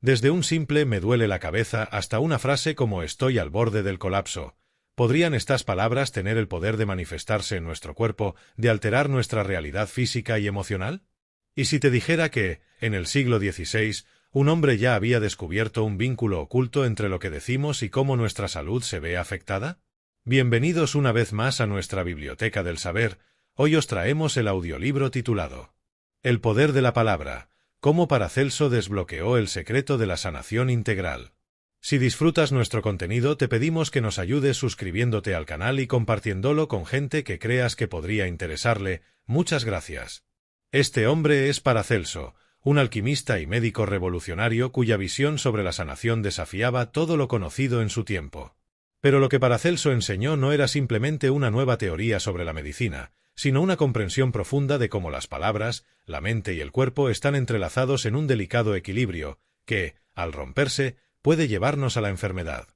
Desde un simple "me duele la cabeza" hasta una frase como "estoy al borde del colapso". ¿Podrían estas palabras tener el poder de manifestarse en nuestro cuerpo, de alterar nuestra realidad física y emocional? ¿Y si te dijera que, en el siglo XVI, un hombre ya había descubierto un vínculo oculto entre lo que decimos y cómo nuestra salud se ve afectada? Bienvenidos una vez más a nuestra Biblioteca del Saber. Hoy os traemos el audiolibro titulado El poder de la palabra, cómo Paracelso desbloqueó el secreto de la sanación integral. Si disfrutas nuestro contenido, te pedimos que nos ayudes suscribiéndote al canal y compartiéndolo con gente que creas que podría interesarle. Muchas gracias. Este hombre es Paracelso, un alquimista y médico revolucionario cuya visión sobre la sanación desafiaba todo lo conocido en su tiempo. Pero lo que Paracelso enseñó no era simplemente una nueva teoría sobre la medicina, sino una comprensión profunda de cómo las palabras, la mente y el cuerpo están entrelazados en un delicado equilibrio que, al romperse, puede llevarnos a la enfermedad.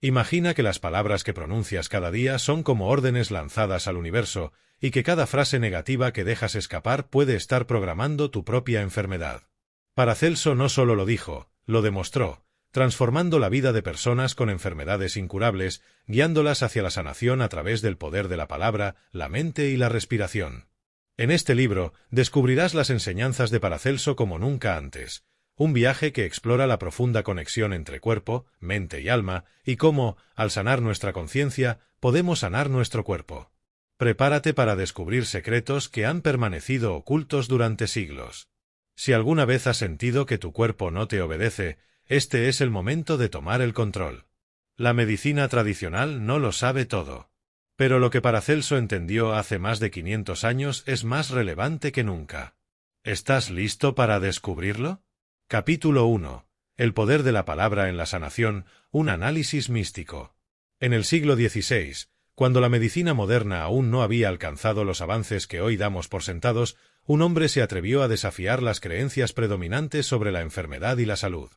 Imagina que las palabras que pronuncias cada día son como órdenes lanzadas al universo, y que cada frase negativa que dejas escapar puede estar programando tu propia enfermedad. Paracelso no solo lo dijo, lo demostró, transformando la vida de personas con enfermedades incurables, guiándolas hacia la sanación a través del poder de la palabra, la mente y la respiración. En este libro descubrirás las enseñanzas de Paracelso como nunca antes, un viaje que explora la profunda conexión entre cuerpo, mente y alma, y cómo, al sanar nuestra conciencia, podemos sanar nuestro cuerpo. Prepárate para descubrir secretos que han permanecido ocultos durante siglos. Si alguna vez has sentido que tu cuerpo no te obedece, este es el momento de tomar el control. La medicina tradicional no lo sabe todo. Pero lo que Paracelso entendió hace más de 500 años es más relevante que nunca. ¿Estás listo para descubrirlo? Capítulo 1. El poder de la palabra en la sanación, un análisis místico. En el siglo XVI, cuando la medicina moderna aún no había alcanzado los avances que hoy damos por sentados, un hombre se atrevió a desafiar las creencias predominantes sobre la enfermedad y la salud.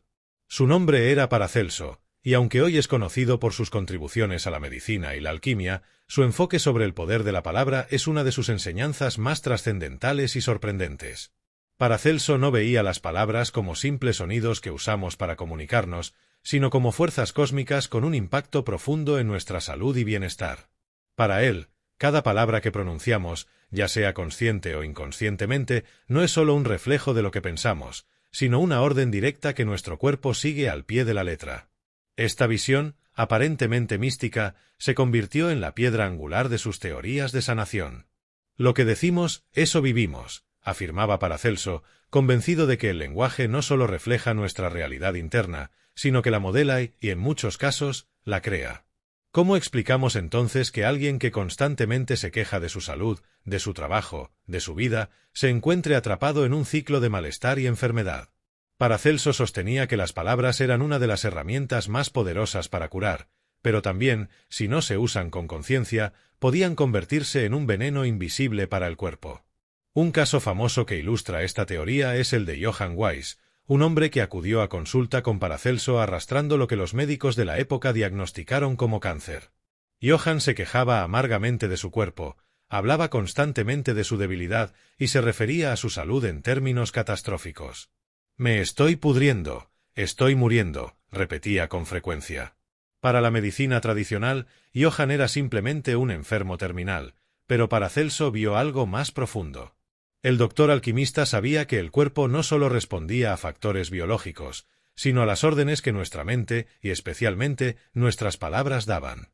Su nombre era Paracelso, y aunque hoy es conocido por sus contribuciones a la medicina y la alquimia, su enfoque sobre el poder de la palabra es una de sus enseñanzas más trascendentales y sorprendentes. Paracelso no veía las palabras como simples sonidos que usamos para comunicarnos, sino como fuerzas cósmicas con un impacto profundo en nuestra salud y bienestar. Para él, cada palabra que pronunciamos, ya sea consciente o inconscientemente, no es solo un reflejo de lo que pensamos, sino una orden directa que nuestro cuerpo sigue al pie de la letra. Esta visión, aparentemente mística, se convirtió en la piedra angular de sus teorías de sanación. Lo que decimos, eso vivimos, afirmaba Paracelso, convencido de que el lenguaje no solo refleja nuestra realidad interna, sino que la modela y, en muchos casos, la crea. ¿Cómo explicamos entonces que alguien que constantemente se queja de su salud, de su trabajo, de su vida, se encuentre atrapado en un ciclo de malestar y enfermedad? Paracelso sostenía que las palabras eran una de las herramientas más poderosas para curar, pero también, si no se usan con conciencia, podían convertirse en un veneno invisible para el cuerpo. Un caso famoso que ilustra esta teoría es el de Johann Weiss, un hombre que acudió a consulta con Paracelso arrastrando lo que los médicos de la época diagnosticaron como cáncer. Johann se quejaba amargamente de su cuerpo, hablaba constantemente de su debilidad y se refería a su salud en términos catastróficos. «Me estoy pudriendo, estoy muriendo», repetía con frecuencia. Para la medicina tradicional, Johann era simplemente un enfermo terminal, pero Paracelso vio algo más profundo. El doctor alquimista sabía que el cuerpo no solo respondía a factores biológicos, sino a las órdenes que nuestra mente, y especialmente, nuestras palabras daban.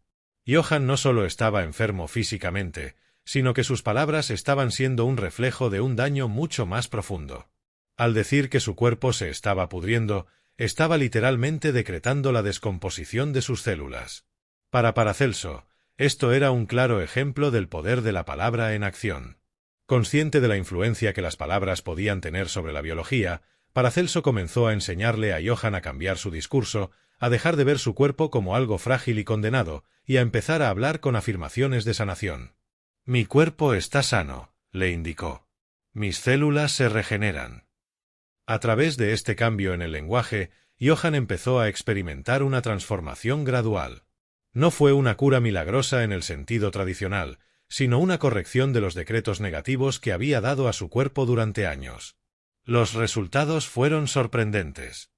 Johann no solo estaba enfermo físicamente, sino que sus palabras estaban siendo un reflejo de un daño mucho más profundo. Al decir que su cuerpo se estaba pudriendo, estaba literalmente decretando la descomposición de sus células. Para Paracelso, esto era un claro ejemplo del poder de la palabra en acción. Consciente de la influencia que las palabras podían tener sobre la biología, Paracelso comenzó a enseñarle a Johann a cambiar su discurso, a dejar de ver su cuerpo como algo frágil y condenado, y a empezar a hablar con afirmaciones de sanación. «Mi cuerpo está sano», le indicó. «Mis células se regeneran». A través de este cambio en el lenguaje, Johann empezó a experimentar una transformación gradual. No fue una cura milagrosa en el sentido tradicional, sino una corrección de los decretos negativos que había dado a su cuerpo durante años. Los resultados fueron sorprendentes.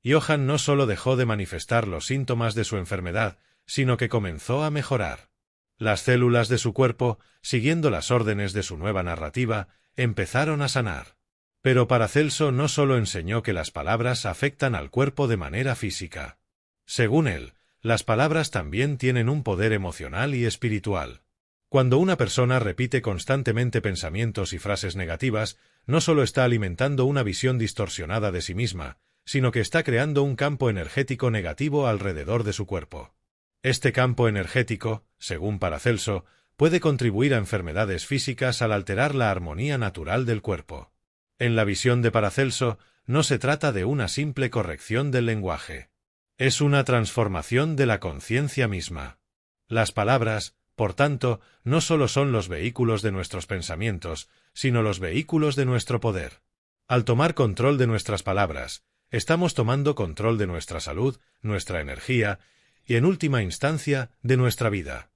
Johann no solo dejó de manifestar los síntomas de su enfermedad, sino que comenzó a mejorar. Las células de su cuerpo, siguiendo las órdenes de su nueva narrativa, empezaron a sanar. Pero Paracelso no solo enseñó que las palabras afectan al cuerpo de manera física. Según él, las palabras también tienen un poder emocional y espiritual. Cuando una persona repite constantemente pensamientos y frases negativas, no solo está alimentando una visión distorsionada de sí misma, sino que está creando un campo energético negativo alrededor de su cuerpo. Este campo energético, según Paracelso, puede contribuir a enfermedades físicas al alterar la armonía natural del cuerpo. En la visión de Paracelso, no se trata de una simple corrección del lenguaje. Es una transformación de la conciencia misma. Las palabras, por tanto, no solo son los vehículos de nuestros pensamientos, sino los vehículos de nuestro poder. Al tomar control de nuestras palabras, estamos tomando control de nuestra salud, nuestra energía y, en última instancia, de nuestra vida.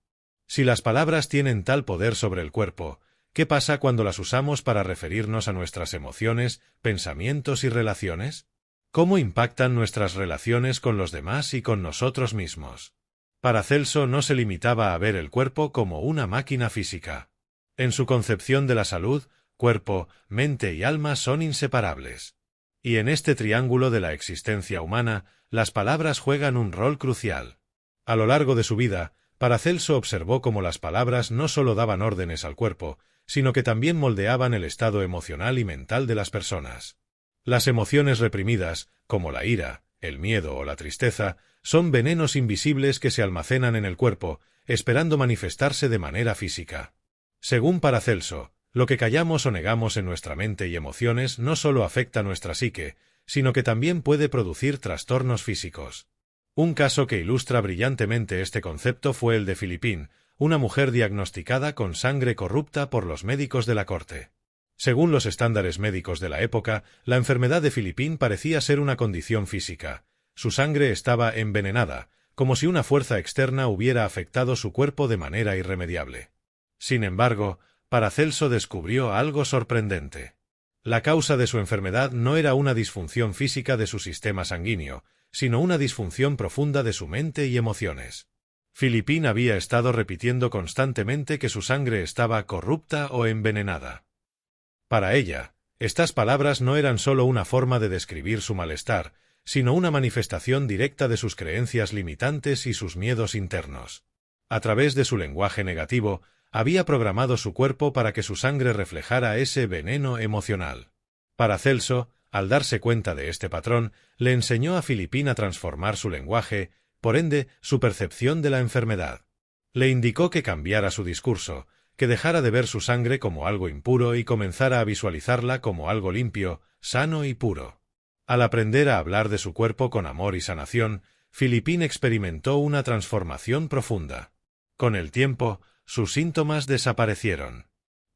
Si las palabras tienen tal poder sobre el cuerpo, ¿qué pasa cuando las usamos para referirnos a nuestras emociones, pensamientos y relaciones? ¿Cómo impactan nuestras relaciones con los demás y con nosotros mismos? Paracelso no se limitaba a ver el cuerpo como una máquina física. En su concepción de la salud, cuerpo, mente y alma son inseparables. Y en este triángulo de la existencia humana, las palabras juegan un rol crucial. A lo largo de su vida, Paracelso observó cómo las palabras no solo daban órdenes al cuerpo, sino que también moldeaban el estado emocional y mental de las personas. Las emociones reprimidas, como la ira, el miedo o la tristeza, son venenos invisibles que se almacenan en el cuerpo, esperando manifestarse de manera física. Según Paracelso, lo que callamos o negamos en nuestra mente y emociones no solo afecta nuestra psique, sino que también puede producir trastornos físicos. Un caso que ilustra brillantemente este concepto fue el de Philippine, una mujer diagnosticada con sangre corrupta por los médicos de la corte. Según los estándares médicos de la época, la enfermedad de Philippine parecía ser una condición física. Su sangre estaba envenenada, como si una fuerza externa hubiera afectado su cuerpo de manera irremediable. Sin embargo, Paracelso descubrió algo sorprendente. La causa de su enfermedad no era una disfunción física de su sistema sanguíneo, sino una disfunción profunda de su mente y emociones. Philippine había estado repitiendo constantemente que su sangre estaba corrupta o envenenada. Para ella, estas palabras no eran solo una forma de describir su malestar, sino una manifestación directa de sus creencias limitantes y sus miedos internos. A través de su lenguaje negativo, había programado su cuerpo para que su sangre reflejara ese veneno emocional. Paracelso, al darse cuenta de este patrón, le enseñó a Philippine a transformar su lenguaje, por ende, su percepción de la enfermedad. Le indicó que cambiara su discurso, que dejara de ver su sangre como algo impuro y comenzara a visualizarla como algo limpio, sano y puro. Al aprender a hablar de su cuerpo con amor y sanación, Philippine experimentó una transformación profunda. Con el tiempo, sus síntomas desaparecieron.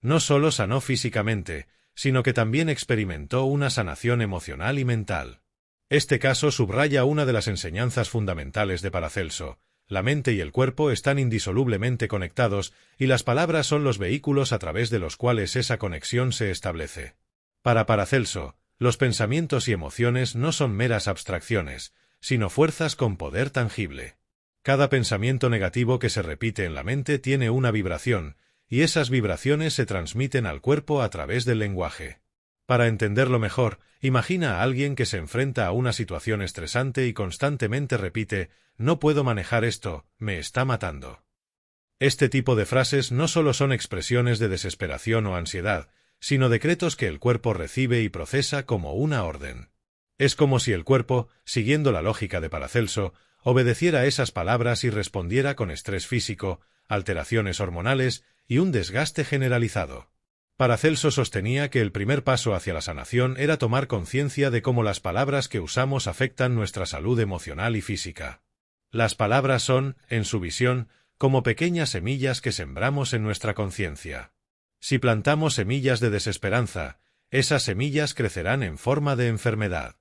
No solo sanó físicamente, sino que también experimentó una sanación emocional y mental. Este caso subraya una de las enseñanzas fundamentales de Paracelso. La mente y el cuerpo están indisolublemente conectados, y las palabras son los vehículos a través de los cuales esa conexión se establece. Para Paracelso, los pensamientos y emociones no son meras abstracciones, sino fuerzas con poder tangible. Cada pensamiento negativo que se repite en la mente tiene una vibración, y esas vibraciones se transmiten al cuerpo a través del lenguaje. Para entenderlo mejor, imagina a alguien que se enfrenta a una situación estresante y constantemente repite: «No puedo manejar esto, me está matando». Este tipo de frases no solo son expresiones de desesperación o ansiedad, sino decretos que el cuerpo recibe y procesa como una orden. Es como si el cuerpo, siguiendo la lógica de Paracelso, obedeciera a esas palabras y respondiera con estrés físico, alteraciones hormonales y un desgaste generalizado. Paracelso sostenía que el primer paso hacia la sanación era tomar conciencia de cómo las palabras que usamos afectan nuestra salud emocional y física. Las palabras son, en su visión, como pequeñas semillas que sembramos en nuestra conciencia. Si plantamos semillas de desesperanza, esas semillas crecerán en forma de enfermedad.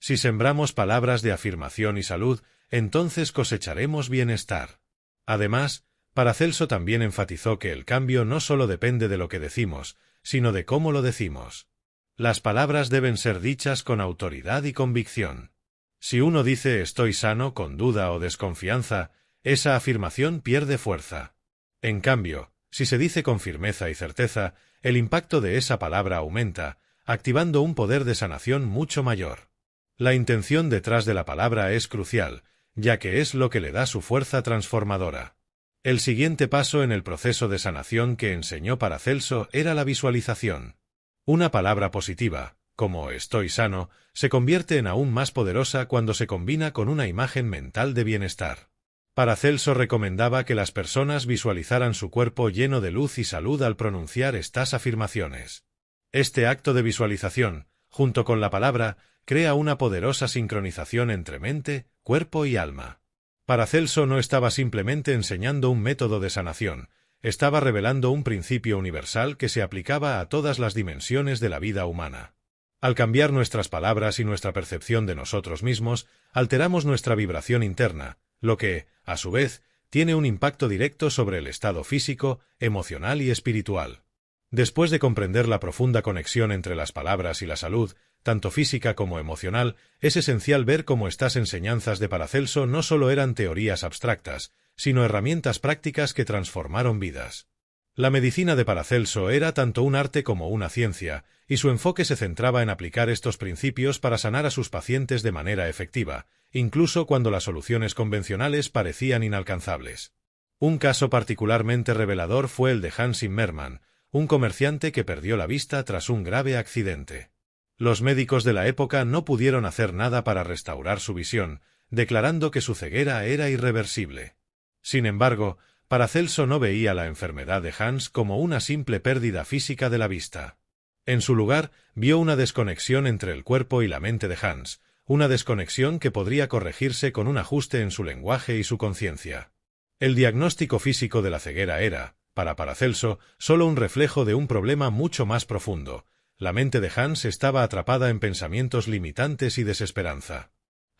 Si sembramos palabras de afirmación y salud, entonces cosecharemos bienestar. Además, Paracelso también enfatizó que el cambio no solo depende de lo que decimos, sino de cómo lo decimos. Las palabras deben ser dichas con autoridad y convicción. Si uno dice estoy sano con duda o desconfianza, esa afirmación pierde fuerza. En cambio, si se dice con firmeza y certeza, el impacto de esa palabra aumenta, activando un poder de sanación mucho mayor. La intención detrás de la palabra es crucial, ya que es lo que le da su fuerza transformadora. El siguiente paso en el proceso de sanación que enseñó Paracelso era la visualización. Una palabra positiva, como estoy sano, se convierte en aún más poderosa cuando se combina con una imagen mental de bienestar. Paracelso recomendaba que las personas visualizaran su cuerpo lleno de luz y salud al pronunciar estas afirmaciones. Este acto de visualización, junto con la palabra, crea una poderosa sincronización entre mente, cuerpo y alma. Paracelso no estaba simplemente enseñando un método de sanación, estaba revelando un principio universal que se aplicaba a todas las dimensiones de la vida humana. Al cambiar nuestras palabras y nuestra percepción de nosotros mismos, alteramos nuestra vibración interna, lo que, a su vez, tiene un impacto directo sobre el estado físico, emocional y espiritual. Después de comprender la profunda conexión entre las palabras y la salud, tanto física como emocional, es esencial ver cómo estas enseñanzas de Paracelso no solo eran teorías abstractas, sino herramientas prácticas que transformaron vidas. La medicina de Paracelso era tanto un arte como una ciencia, y su enfoque se centraba en aplicar estos principios para sanar a sus pacientes de manera efectiva, incluso cuando las soluciones convencionales parecían inalcanzables. Un caso particularmente revelador fue el de Hans Zimmermann, un comerciante que perdió la vista tras un grave accidente. Los médicos de la época no pudieron hacer nada para restaurar su visión, declarando que su ceguera era irreversible. Sin embargo, Paracelso no veía la enfermedad de Hans como una simple pérdida física de la vista. En su lugar, vio una desconexión entre el cuerpo y la mente de Hans, una desconexión que podría corregirse con un ajuste en su lenguaje y su conciencia. El diagnóstico físico de la ceguera era, para Paracelso, solo un reflejo de un problema mucho más profundo. La mente de Hans estaba atrapada en pensamientos limitantes y desesperanza.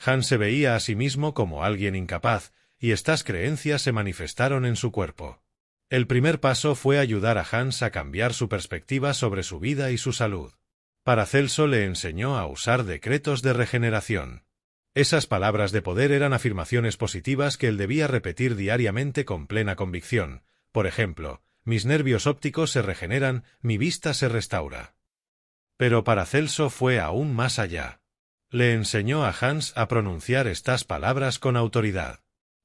Hans se veía a sí mismo como alguien incapaz, y estas creencias se manifestaron en su cuerpo. El primer paso fue ayudar a Hans a cambiar su perspectiva sobre su vida y su salud. Paracelso le enseñó a usar decretos de regeneración. Esas palabras de poder eran afirmaciones positivas que él debía repetir diariamente con plena convicción. Por ejemplo, mis nervios ópticos se regeneran, mi vista se restaura. Pero Paracelso fue aún más allá. Le enseñó a Hans a pronunciar estas palabras con autoridad.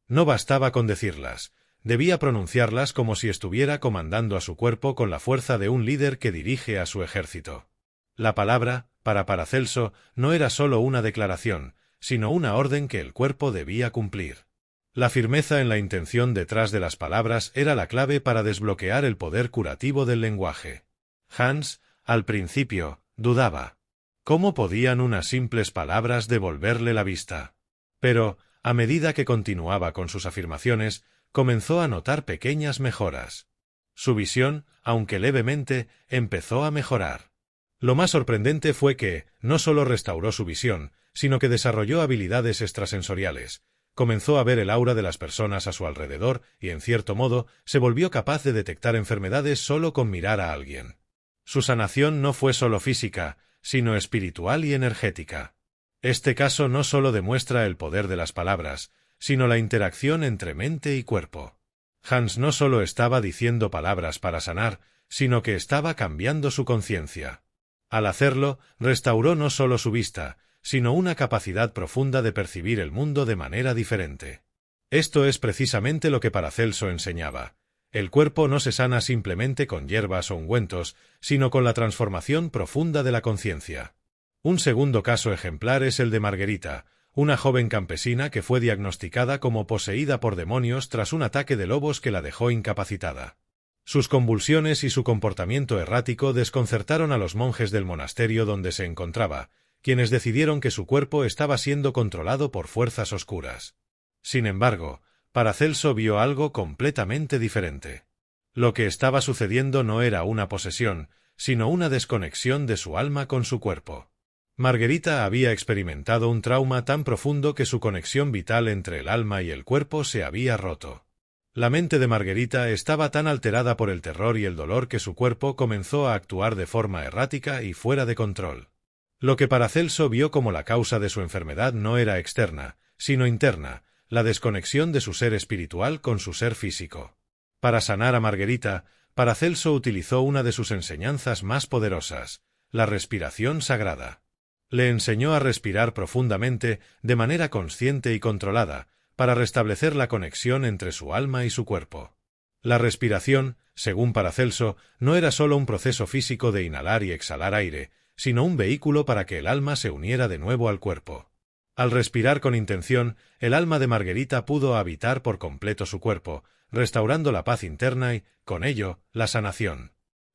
No bastaba con decirlas, debía pronunciarlas como si estuviera comandando a su cuerpo con la fuerza de un líder que dirige a su ejército. La palabra, para Paracelso, no era solo una declaración, sino una orden que el cuerpo debía cumplir. La firmeza en la intención detrás de las palabras era la clave para desbloquear el poder curativo del lenguaje. Hans, al principio, dudaba. ¿Cómo podían unas simples palabras devolverle la vista? Pero, a medida que continuaba con sus afirmaciones, comenzó a notar pequeñas mejoras. Su visión, aunque levemente, empezó a mejorar. Lo más sorprendente fue que, no solo restauró su visión, sino que desarrolló habilidades extrasensoriales. Comenzó a ver el aura de las personas a su alrededor y, en cierto modo, se volvió capaz de detectar enfermedades solo con mirar a alguien. Su sanación no fue solo física, sino espiritual y energética. Este caso no solo demuestra el poder de las palabras, sino la interacción entre mente y cuerpo. Hans no solo estaba diciendo palabras para sanar, sino que estaba cambiando su conciencia. Al hacerlo, restauró no solo su vista, sino una capacidad profunda de percibir el mundo de manera diferente. Esto es precisamente lo que Paracelso enseñaba. El cuerpo no se sana simplemente con hierbas o ungüentos, sino con la transformación profunda de la conciencia. Un segundo caso ejemplar es el de Margarita, una joven campesina que fue diagnosticada como poseída por demonios tras un ataque de lobos que la dejó incapacitada. Sus convulsiones y su comportamiento errático desconcertaron a los monjes del monasterio donde se encontraba, quienes decidieron que su cuerpo estaba siendo controlado por fuerzas oscuras. Sin embargo, Paracelso vio algo completamente diferente. Lo que estaba sucediendo no era una posesión, sino una desconexión de su alma con su cuerpo. Margarita había experimentado un trauma tan profundo que su conexión vital entre el alma y el cuerpo se había roto. La mente de Margarita estaba tan alterada por el terror y el dolor que su cuerpo comenzó a actuar de forma errática y fuera de control. Lo que Paracelso vio como la causa de su enfermedad no era externa, sino interna, la desconexión de su ser espiritual con su ser físico. Para sanar a Margarita, Paracelso utilizó una de sus enseñanzas más poderosas, la respiración sagrada. Le enseñó a respirar profundamente, de manera consciente y controlada, para restablecer la conexión entre su alma y su cuerpo. La respiración, según Paracelso, no era solo un proceso físico de inhalar y exhalar aire, sino un vehículo para que el alma se uniera de nuevo al cuerpo. Al respirar con intención, el alma de Margarita pudo habitar por completo su cuerpo, restaurando la paz interna y, con ello, la sanación.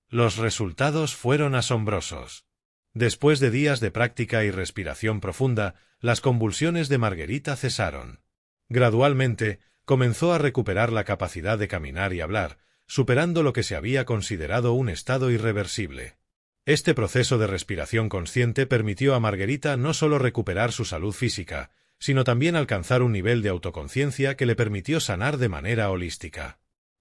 Los resultados fueron asombrosos. Después de días de práctica y respiración profunda, las convulsiones de Margarita cesaron. Gradualmente, comenzó a recuperar la capacidad de caminar y hablar, superando lo que se había considerado un estado irreversible. Este proceso de respiración consciente permitió a Margarita no solo recuperar su salud física, sino también alcanzar un nivel de autoconciencia que le permitió sanar de manera holística.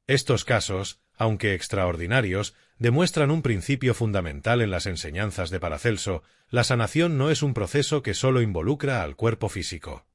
Estos casos, aunque extraordinarios, demuestran un principio fundamental en las enseñanzas de Paracelso: la sanación no es un proceso que solo involucra al cuerpo físico.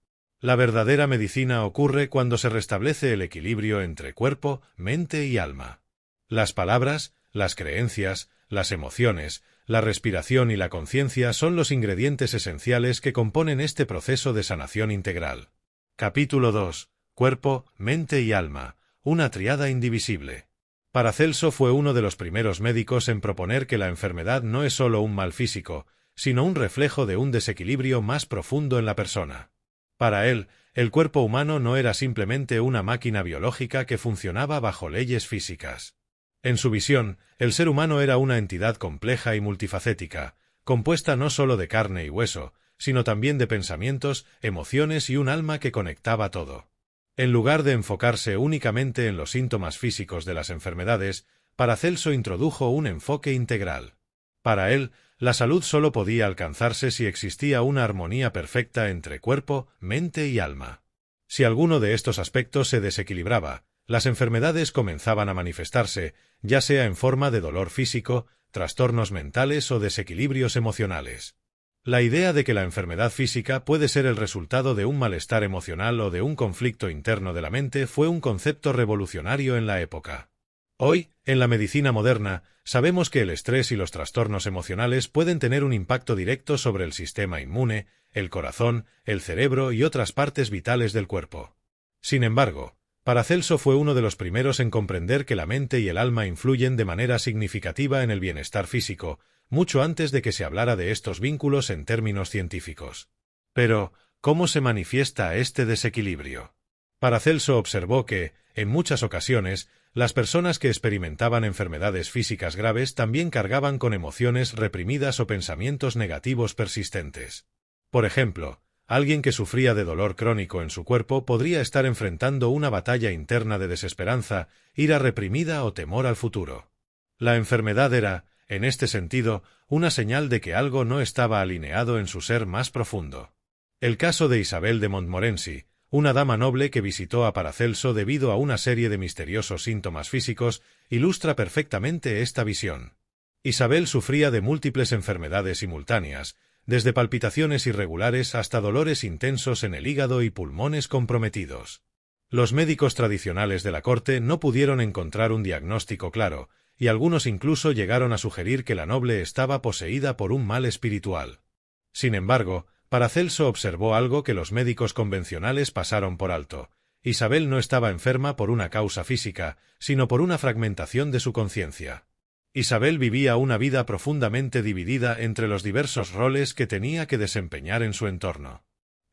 La verdadera medicina ocurre cuando se restablece el equilibrio entre cuerpo, mente y alma. Las palabras, las creencias, las emociones, la respiración y la conciencia son los ingredientes esenciales que componen este proceso de sanación integral. Capítulo 2. Cuerpo, mente y alma, una tríada indivisible. Paracelso fue uno de los primeros médicos en proponer que la enfermedad no es solo un mal físico, sino un reflejo de un desequilibrio más profundo en la persona. Para él, el cuerpo humano no era simplemente una máquina biológica que funcionaba bajo leyes físicas. En su visión, el ser humano era una entidad compleja y multifacética, compuesta no solo de carne y hueso, sino también de pensamientos, emociones y un alma que conectaba todo. En lugar de enfocarse únicamente en los síntomas físicos de las enfermedades, Paracelso introdujo un enfoque integral. Para él, la salud solo podía alcanzarse si existía una armonía perfecta entre cuerpo, mente y alma. Si alguno de estos aspectos se desequilibraba, las enfermedades comenzaban a manifestarse, ya sea en forma de dolor físico, trastornos mentales o desequilibrios emocionales. La idea de que la enfermedad física puede ser el resultado de un malestar emocional o de un conflicto interno de la mente fue un concepto revolucionario en la época. Hoy, en la medicina moderna, sabemos que el estrés y los trastornos emocionales pueden tener un impacto directo sobre el sistema inmune, el corazón, el cerebro y otras partes vitales del cuerpo. Sin embargo, Paracelso fue uno de los primeros en comprender que la mente y el alma influyen de manera significativa en el bienestar físico, mucho antes de que se hablara de estos vínculos en términos científicos. Pero, ¿cómo se manifiesta este desequilibrio? Paracelso observó que, en muchas ocasiones, las personas que experimentaban enfermedades físicas graves también cargaban con emociones reprimidas o pensamientos negativos persistentes. Por ejemplo, alguien que sufría de dolor crónico en su cuerpo podría estar enfrentando una batalla interna de desesperanza, ira reprimida o temor al futuro. La enfermedad era, en este sentido, una señal de que algo no estaba alineado en su ser más profundo. El caso de Isabel de Montmorency, una dama noble que visitó a Paracelso debido a una serie de misteriosos síntomas físicos, ilustra perfectamente esta visión. Isabel sufría de múltiples enfermedades simultáneas, desde palpitaciones irregulares hasta dolores intensos en el hígado y pulmones comprometidos. Los médicos tradicionales de la corte no pudieron encontrar un diagnóstico claro, y algunos incluso llegaron a sugerir que la noble estaba poseída por un mal espiritual. Sin embargo, Paracelso observó algo que los médicos convencionales pasaron por alto. Isabel no estaba enferma por una causa física, sino por una fragmentación de su conciencia. Isabel vivía una vida profundamente dividida entre los diversos roles que tenía que desempeñar en su entorno.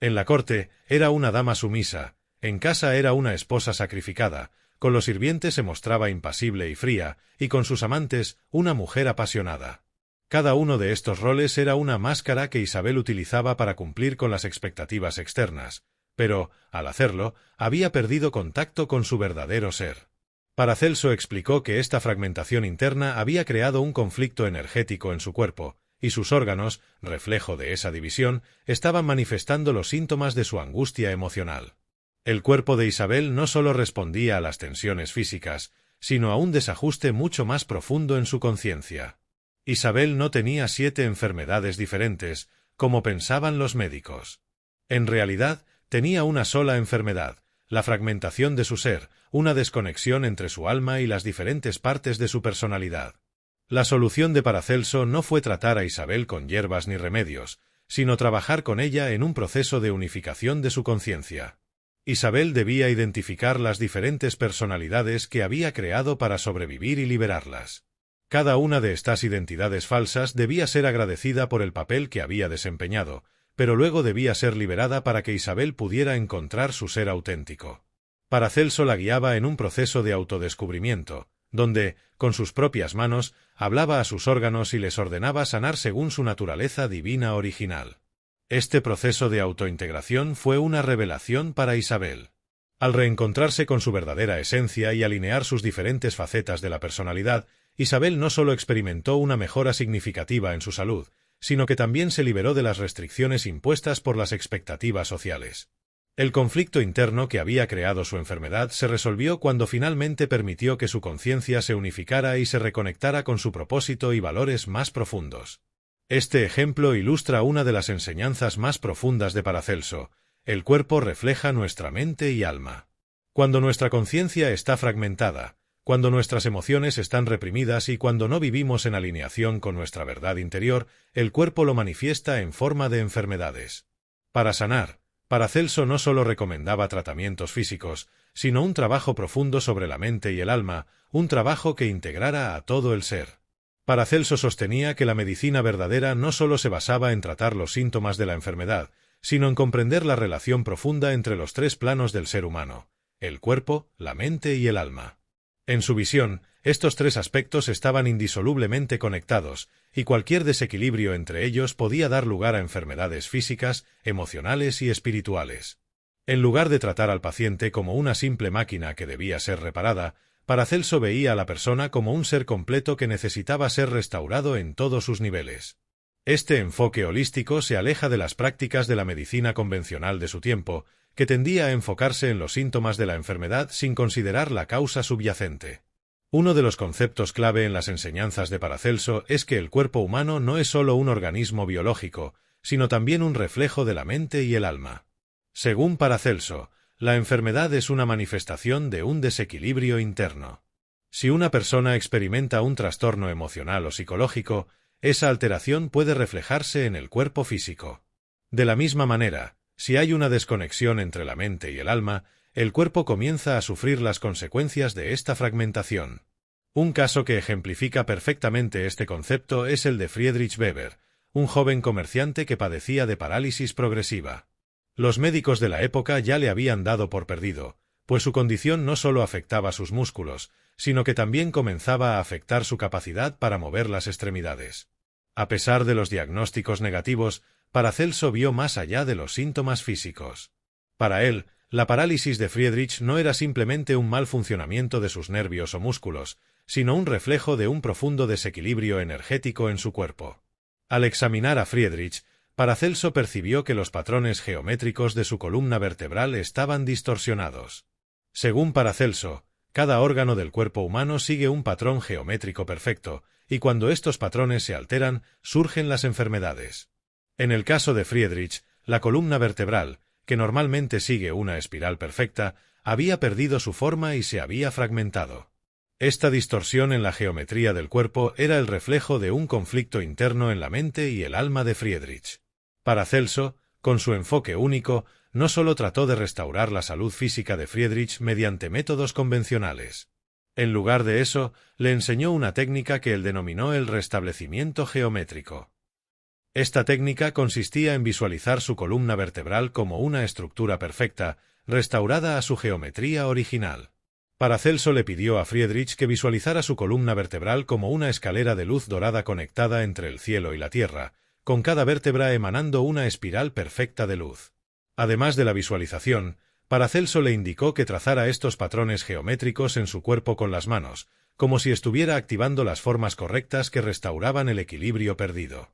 En la corte, era una dama sumisa, en casa era una esposa sacrificada, con los sirvientes se mostraba impasible y fría, y con sus amantes, una mujer apasionada. Cada uno de estos roles era una máscara que Isabel utilizaba para cumplir con las expectativas externas, pero, al hacerlo, había perdido contacto con su verdadero ser. Paracelso explicó que esta fragmentación interna había creado un conflicto energético en su cuerpo, y sus órganos, reflejo de esa división, estaban manifestando los síntomas de su angustia emocional. El cuerpo de Isabel no solo respondía a las tensiones físicas, sino a un desajuste mucho más profundo en su conciencia. Isabel no tenía 7 enfermedades diferentes, como pensaban los médicos. En realidad, tenía una sola enfermedad, la fragmentación de su ser, una desconexión entre su alma y las diferentes partes de su personalidad. La solución de Paracelso no fue tratar a Isabel con hierbas ni remedios, sino trabajar con ella en un proceso de unificación de su conciencia. Isabel debía identificar las diferentes personalidades que había creado para sobrevivir y liberarlas. Cada una de estas identidades falsas debía ser agradecida por el papel que había desempeñado, pero luego debía ser liberada para que Isabel pudiera encontrar su ser auténtico. Paracelso la guiaba en un proceso de autodescubrimiento, donde, con sus propias manos, hablaba a sus órganos y les ordenaba sanar según su naturaleza divina original. Este proceso de autointegración fue una revelación para Isabel. Al reencontrarse con su verdadera esencia y alinear sus diferentes facetas de la personalidad, Isabel no solo experimentó una mejora significativa en su salud, sino que también se liberó de las restricciones impuestas por las expectativas sociales. El conflicto interno que había creado su enfermedad se resolvió cuando finalmente permitió que su conciencia se unificara y se reconectara con su propósito y valores más profundos. Este ejemplo ilustra una de las enseñanzas más profundas de Paracelso: el cuerpo refleja nuestra mente y alma. Cuando nuestra conciencia está fragmentada, cuando nuestras emociones están reprimidas y cuando no vivimos en alineación con nuestra verdad interior, el cuerpo lo manifiesta en forma de enfermedades. Para sanar, Paracelso no solo recomendaba tratamientos físicos, sino un trabajo profundo sobre la mente y el alma, un trabajo que integrara a todo el ser. Paracelso sostenía que la medicina verdadera no solo se basaba en tratar los síntomas de la enfermedad, sino en comprender la relación profunda entre los 3 planos del ser humano: el cuerpo, la mente y el alma. En su visión, estos 3 aspectos estaban indisolublemente conectados, y cualquier desequilibrio entre ellos podía dar lugar a enfermedades físicas, emocionales y espirituales. En lugar de tratar al paciente como una simple máquina que debía ser reparada, Paracelso veía a la persona como un ser completo que necesitaba ser restaurado en todos sus niveles. Este enfoque holístico se aleja de las prácticas de la medicina convencional de su tiempo, que tendía a enfocarse en los síntomas de la enfermedad sin considerar la causa subyacente. Uno de los conceptos clave en las enseñanzas de Paracelso es que el cuerpo humano no es solo un organismo biológico, sino también un reflejo de la mente y el alma. Según Paracelso, la enfermedad es una manifestación de un desequilibrio interno. Si una persona experimenta un trastorno emocional o psicológico, esa alteración puede reflejarse en el cuerpo físico. De la misma manera, si hay una desconexión entre la mente y el alma, el cuerpo comienza a sufrir las consecuencias de esta fragmentación. Un caso que ejemplifica perfectamente este concepto es el de Friedrich Weber, un joven comerciante que padecía de parálisis progresiva. Los médicos de la época ya le habían dado por perdido, pues su condición no solo afectaba sus músculos, sino que también comenzaba a afectar su capacidad para mover las extremidades. A pesar de los diagnósticos negativos, Paracelso vio más allá de los síntomas físicos. Para él, la parálisis de Friedrich no era simplemente un mal funcionamiento de sus nervios o músculos, sino un reflejo de un profundo desequilibrio energético en su cuerpo. Al examinar a Friedrich, Paracelso percibió que los patrones geométricos de su columna vertebral estaban distorsionados. Según Paracelso, cada órgano del cuerpo humano sigue un patrón geométrico perfecto, y cuando estos patrones se alteran, surgen las enfermedades. En el caso de Friedrich, la columna vertebral, que normalmente sigue una espiral perfecta, había perdido su forma y se había fragmentado. Esta distorsión en la geometría del cuerpo era el reflejo de un conflicto interno en la mente y el alma de Friedrich. Paracelso, con su enfoque único, no solo trató de restaurar la salud física de Friedrich mediante métodos convencionales. En lugar de eso, le enseñó una técnica que él denominó el restablecimiento geométrico. Esta técnica consistía en visualizar su columna vertebral como una estructura perfecta, restaurada a su geometría original. Paracelso le pidió a Friedrich que visualizara su columna vertebral como una escalera de luz dorada conectada entre el cielo y la tierra, con cada vértebra emanando una espiral perfecta de luz. Además de la visualización, Paracelso le indicó que trazara estos patrones geométricos en su cuerpo con las manos, como si estuviera activando las formas correctas que restauraban el equilibrio perdido.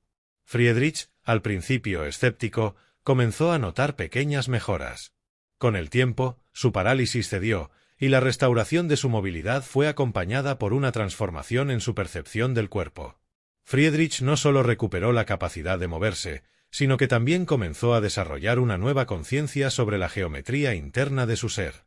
Friedrich, al principio escéptico, comenzó a notar pequeñas mejoras. Con el tiempo, su parálisis cedió, y la restauración de su movilidad fue acompañada por una transformación en su percepción del cuerpo. Friedrich no solo recuperó la capacidad de moverse, sino que también comenzó a desarrollar una nueva conciencia sobre la geometría interna de su ser.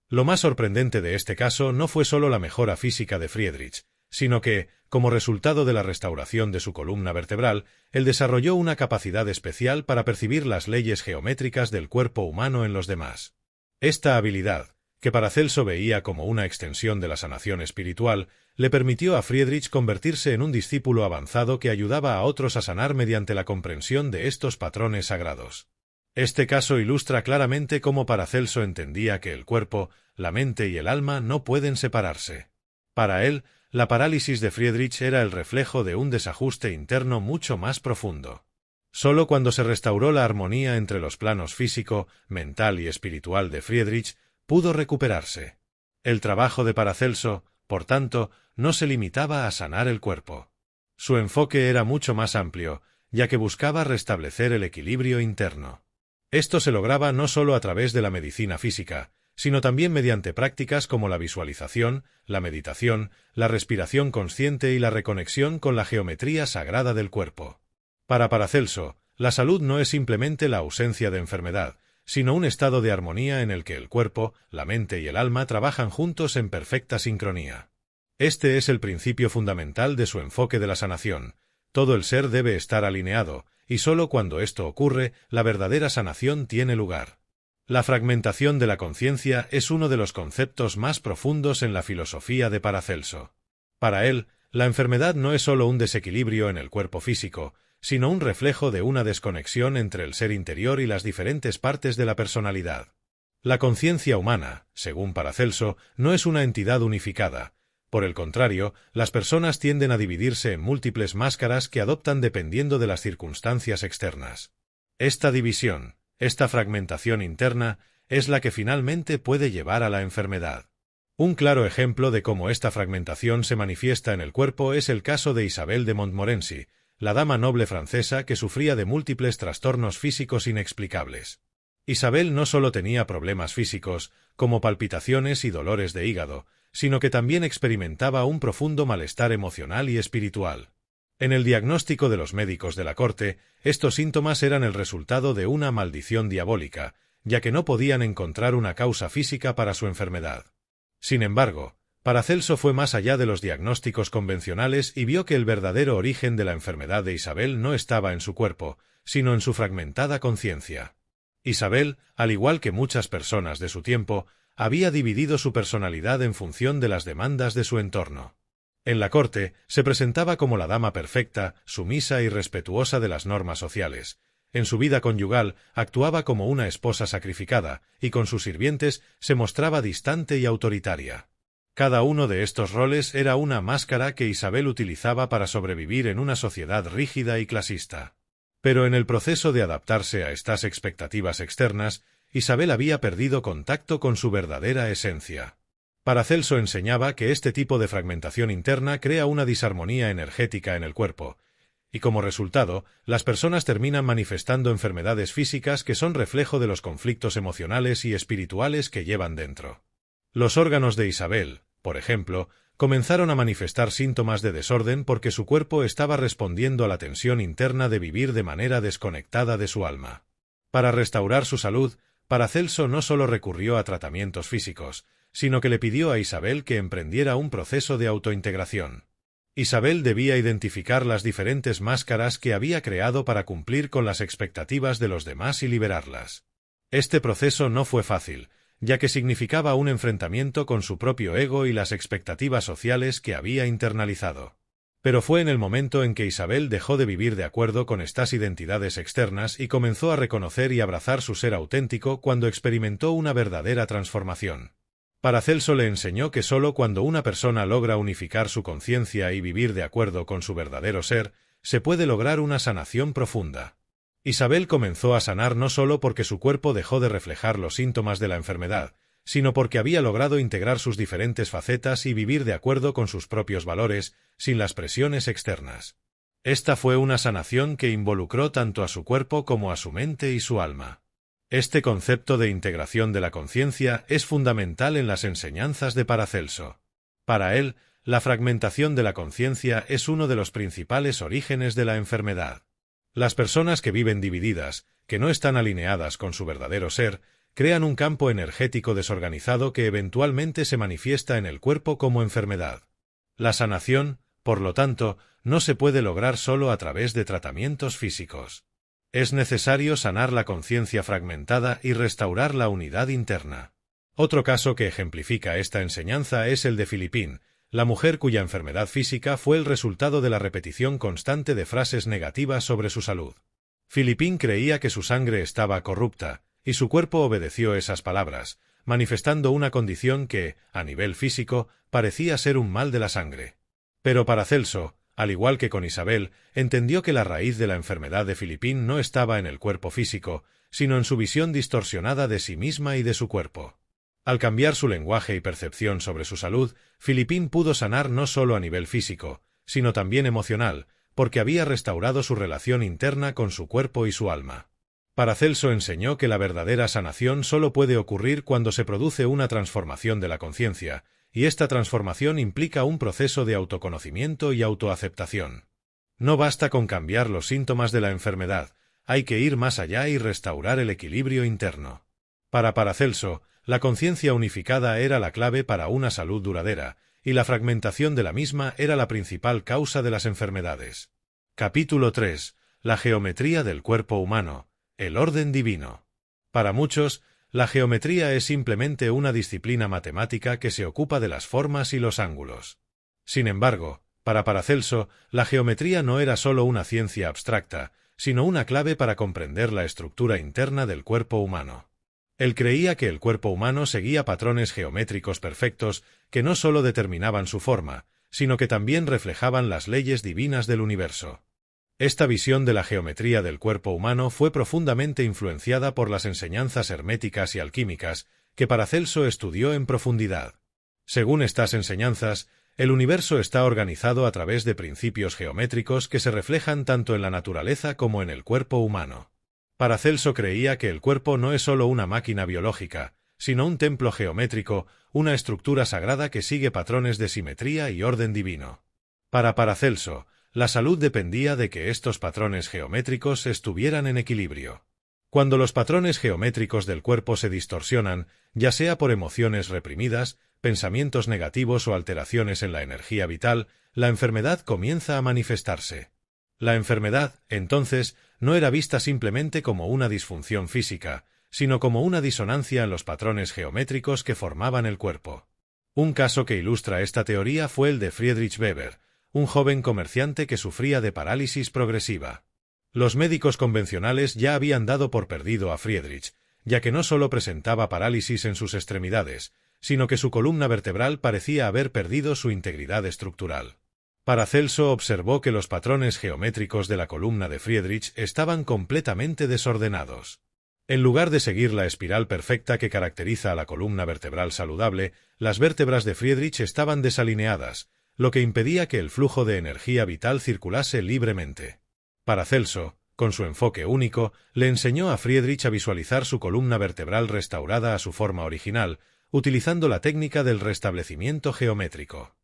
Lo más sorprendente de este caso no fue solo la mejora física de Friedrich, sino que, como resultado de la restauración de su columna vertebral, él desarrolló una capacidad especial para percibir las leyes geométricas del cuerpo humano en los demás. Esta habilidad, que Paracelso veía como una extensión de la sanación espiritual, le permitió a Friedrich convertirse en un discípulo avanzado que ayudaba a otros a sanar mediante la comprensión de estos patrones sagrados. Este caso ilustra claramente cómo Paracelso entendía que el cuerpo, la mente y el alma no pueden separarse. Para él, la parálisis de Friedrich era el reflejo de un desajuste interno mucho más profundo. Solo cuando se restauró la armonía entre los planos físico, mental y espiritual de Friedrich, pudo recuperarse. El trabajo de Paracelso, por tanto, no se limitaba a sanar el cuerpo. Su enfoque era mucho más amplio, ya que buscaba restablecer el equilibrio interno. Esto se lograba no solo a través de la medicina física, sino también mediante prácticas como la visualización, la meditación, la respiración consciente y la reconexión con la geometría sagrada del cuerpo. Para Paracelso, la salud no es simplemente la ausencia de enfermedad, sino un estado de armonía en el que el cuerpo, la mente y el alma trabajan juntos en perfecta sincronía. Este es el principio fundamental de su enfoque de la sanación. Todo el ser debe estar alineado, y solo cuando esto ocurre, la verdadera sanación tiene lugar. La fragmentación de la conciencia es uno de los conceptos más profundos en la filosofía de Paracelso. Para él, la enfermedad no es solo un desequilibrio en el cuerpo físico, sino un reflejo de una desconexión entre el ser interior y las diferentes partes de la personalidad. La conciencia humana, según Paracelso, no es una entidad unificada. Por el contrario, las personas tienden a dividirse en múltiples máscaras que adoptan dependiendo de las circunstancias externas. Esta división, esta fragmentación interna, es la que finalmente puede llevar a la enfermedad. Un claro ejemplo de cómo esta fragmentación se manifiesta en el cuerpo es el caso de Isabel de Montmorency, la dama noble francesa que sufría de múltiples trastornos físicos inexplicables. Isabel no solo tenía problemas físicos, como palpitaciones y dolores de hígado, sino que también experimentaba un profundo malestar emocional y espiritual. En el diagnóstico de los médicos de la corte, estos síntomas eran el resultado de una maldición diabólica, ya que no podían encontrar una causa física para su enfermedad. Sin embargo, Paracelso fue más allá de los diagnósticos convencionales y vio que el verdadero origen de la enfermedad de Isabel no estaba en su cuerpo, sino en su fragmentada conciencia. Isabel, al igual que muchas personas de su tiempo, había dividido su personalidad en función de las demandas de su entorno. En la corte, se presentaba como la dama perfecta, sumisa y respetuosa de las normas sociales. En su vida conyugal, actuaba como una esposa sacrificada, y con sus sirvientes se mostraba distante y autoritaria. Cada uno de estos roles era una máscara que Isabel utilizaba para sobrevivir en una sociedad rígida y clasista. Pero en el proceso de adaptarse a estas expectativas externas, Isabel había perdido contacto con su verdadera esencia. Paracelso enseñaba que este tipo de fragmentación interna crea una disarmonía energética en el cuerpo, y como resultado, las personas terminan manifestando enfermedades físicas que son reflejo de los conflictos emocionales y espirituales que llevan dentro. Los órganos de Isabel, por ejemplo, comenzaron a manifestar síntomas de desorden porque su cuerpo estaba respondiendo a la tensión interna de vivir de manera desconectada de su alma. Para restaurar su salud, Paracelso no solo recurrió a tratamientos físicos, sino que le pidió a Isabel que emprendiera un proceso de autointegración. Isabel debía identificar las diferentes máscaras que había creado para cumplir con las expectativas de los demás y liberarlas. Este proceso no fue fácil, ya que significaba un enfrentamiento con su propio ego y las expectativas sociales que había internalizado. Pero fue en el momento en que Isabel dejó de vivir de acuerdo con estas identidades externas y comenzó a reconocer y abrazar su ser auténtico cuando experimentó una verdadera transformación. Paracelso le enseñó que sólo cuando una persona logra unificar su conciencia y vivir de acuerdo con su verdadero ser, se puede lograr una sanación profunda. Isabel comenzó a sanar no solo porque su cuerpo dejó de reflejar los síntomas de la enfermedad, sino porque había logrado integrar sus diferentes facetas y vivir de acuerdo con sus propios valores, sin las presiones externas. Esta fue una sanación que involucró tanto a su cuerpo como a su mente y su alma. Este concepto de integración de la conciencia es fundamental en las enseñanzas de Paracelso. Para él, La fragmentación de la conciencia es uno de los principales orígenes de la enfermedad. Las personas que viven divididas, que no están alineadas con su verdadero ser, crean un campo energético desorganizado que eventualmente se manifiesta en el cuerpo como enfermedad. La sanación, por lo tanto, no se puede lograr solo a través de tratamientos físicos. Es necesario sanar la conciencia fragmentada y restaurar la unidad interna. Otro caso que ejemplifica esta enseñanza es el de Philippine, la mujer cuya enfermedad física fue el resultado de la repetición constante de frases negativas sobre su salud. Philippine creía que su sangre estaba corrupta, y su cuerpo obedeció esas palabras, manifestando una condición que, a nivel físico, parecía ser un mal de la sangre. Pero Paracelso, al igual que con Isabel, entendió que la raíz de la enfermedad de Philippine no estaba en el cuerpo físico, sino en su visión distorsionada de sí misma y de su cuerpo. Al cambiar su lenguaje y percepción sobre su salud, Philippine pudo sanar no solo a nivel físico, sino también emocional, porque había restaurado su relación interna con su cuerpo y su alma. Paracelso enseñó que la verdadera sanación solo puede ocurrir cuando se produce una transformación de la conciencia, y esta transformación implica un proceso de autoconocimiento y autoaceptación. No basta con cambiar los síntomas de la enfermedad, hay que ir más allá y restaurar el equilibrio interno. Para Paracelso, la conciencia unificada era la clave para una salud duradera, y la fragmentación de la misma era la principal causa de las enfermedades. Capítulo 3. La geometría del cuerpo humano. El orden divino. Para muchos, la geometría es simplemente una disciplina matemática que se ocupa de las formas y los ángulos. Sin embargo, para Paracelso, la geometría no era solo una ciencia abstracta, sino una clave para comprender la estructura interna del cuerpo humano. Él creía que el cuerpo humano seguía patrones geométricos perfectos que no solo determinaban su forma, sino que también reflejaban las leyes divinas del universo. Esta visión de la geometría del cuerpo humano fue profundamente influenciada por las enseñanzas herméticas y alquímicas que Paracelso estudió en profundidad. Según estas enseñanzas, el universo está organizado a través de principios geométricos que se reflejan tanto en la naturaleza como en el cuerpo humano. Paracelso creía que el cuerpo no es solo una máquina biológica, sino un templo geométrico, una estructura sagrada que sigue patrones de simetría y orden divino. Para Paracelso, la salud dependía de que estos patrones geométricos estuvieran en equilibrio. Cuando los patrones geométricos del cuerpo se distorsionan, ya sea por emociones reprimidas, pensamientos negativos o alteraciones en la energía vital, la enfermedad comienza a manifestarse. La enfermedad, entonces, no era vista simplemente como una disfunción física, sino como una disonancia en los patrones geométricos que formaban el cuerpo. Un caso que ilustra esta teoría fue el de Friedrich Weber, un joven comerciante que sufría de parálisis progresiva. Los médicos convencionales ya habían dado por perdido a Friedrich, ya que no solo presentaba parálisis en sus extremidades, sino que su columna vertebral parecía haber perdido su integridad estructural. Paracelso observó que los patrones geométricos de la columna de Friedrich estaban completamente desordenados. En lugar de seguir la espiral perfecta que caracteriza a la columna vertebral saludable, las vértebras de Friedrich estaban desalineadas, lo que impedía que el flujo de energía vital circulase libremente. Paracelso, con su enfoque único, le enseñó a Friedrich a visualizar su columna vertebral restaurada a su forma original, utilizando la técnica del restablecimiento geométrico.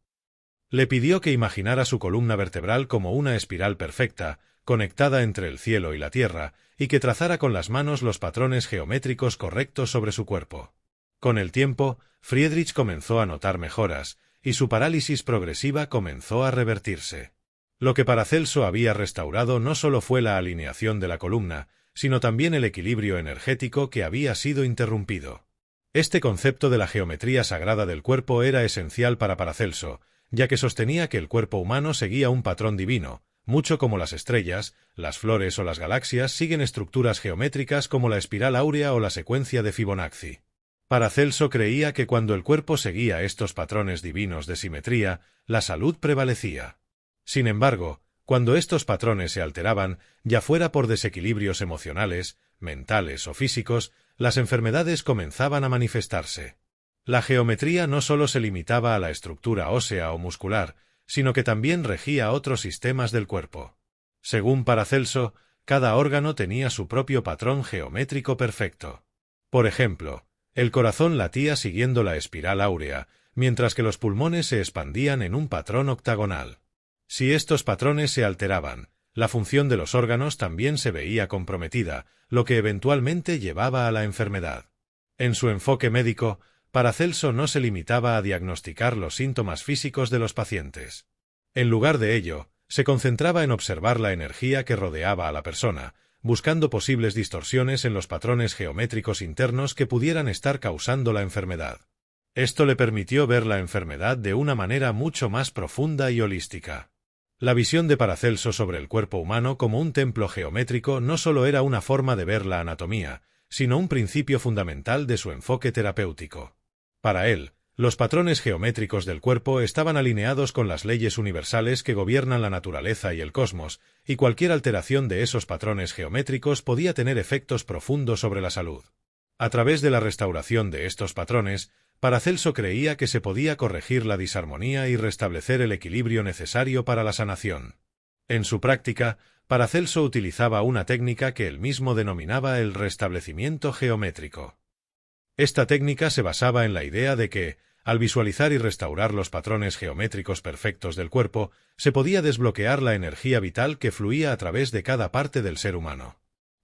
Le pidió que imaginara su columna vertebral como una espiral perfecta, conectada entre el cielo y la tierra, y que trazara con las manos los patrones geométricos correctos sobre su cuerpo. Con el tiempo, Friedrich comenzó a notar mejoras, y su parálisis progresiva comenzó a revertirse. Lo que Paracelso había restaurado no solo fue la alineación de la columna, sino también el equilibrio energético que había sido interrumpido. Este concepto de la geometría sagrada del cuerpo era esencial para Paracelso, ya que sostenía que el cuerpo humano seguía un patrón divino, mucho como las estrellas, las flores o las galaxias siguen estructuras geométricas como la espiral áurea o la secuencia de Fibonacci. Paracelso creía que cuando el cuerpo seguía estos patrones divinos de simetría, la salud prevalecía. Sin embargo, cuando estos patrones se alteraban, ya fuera por desequilibrios emocionales, mentales o físicos, las enfermedades comenzaban a manifestarse. La geometría no solo se limitaba a la estructura ósea o muscular, sino que también regía otros sistemas del cuerpo. Según Paracelso, cada órgano tenía su propio patrón geométrico perfecto. Por ejemplo, el corazón latía siguiendo la espiral áurea, mientras que los pulmones se expandían en un patrón octagonal. Si estos patrones se alteraban, la función de los órganos también se veía comprometida, lo que eventualmente llevaba a la enfermedad. En su enfoque médico, Paracelso no se limitaba a diagnosticar los síntomas físicos de los pacientes. En lugar de ello, se concentraba en observar la energía que rodeaba a la persona, buscando posibles distorsiones en los patrones geométricos internos que pudieran estar causando la enfermedad. Esto le permitió ver la enfermedad de una manera mucho más profunda y holística. La visión de Paracelso sobre el cuerpo humano como un templo geométrico no solo era una forma de ver la anatomía, sino un principio fundamental de su enfoque terapéutico. Para él, los patrones geométricos del cuerpo estaban alineados con las leyes universales que gobiernan la naturaleza y el cosmos, y cualquier alteración de esos patrones geométricos podía tener efectos profundos sobre la salud. A través de la restauración de estos patrones, Paracelso creía que se podía corregir la disarmonía y restablecer el equilibrio necesario para la sanación. En su práctica, Paracelso utilizaba una técnica que él mismo denominaba el restablecimiento geométrico. Esta técnica se basaba en la idea de que, al visualizar y restaurar los patrones geométricos perfectos del cuerpo, se podía desbloquear la energía vital que fluía a través de cada parte del ser humano.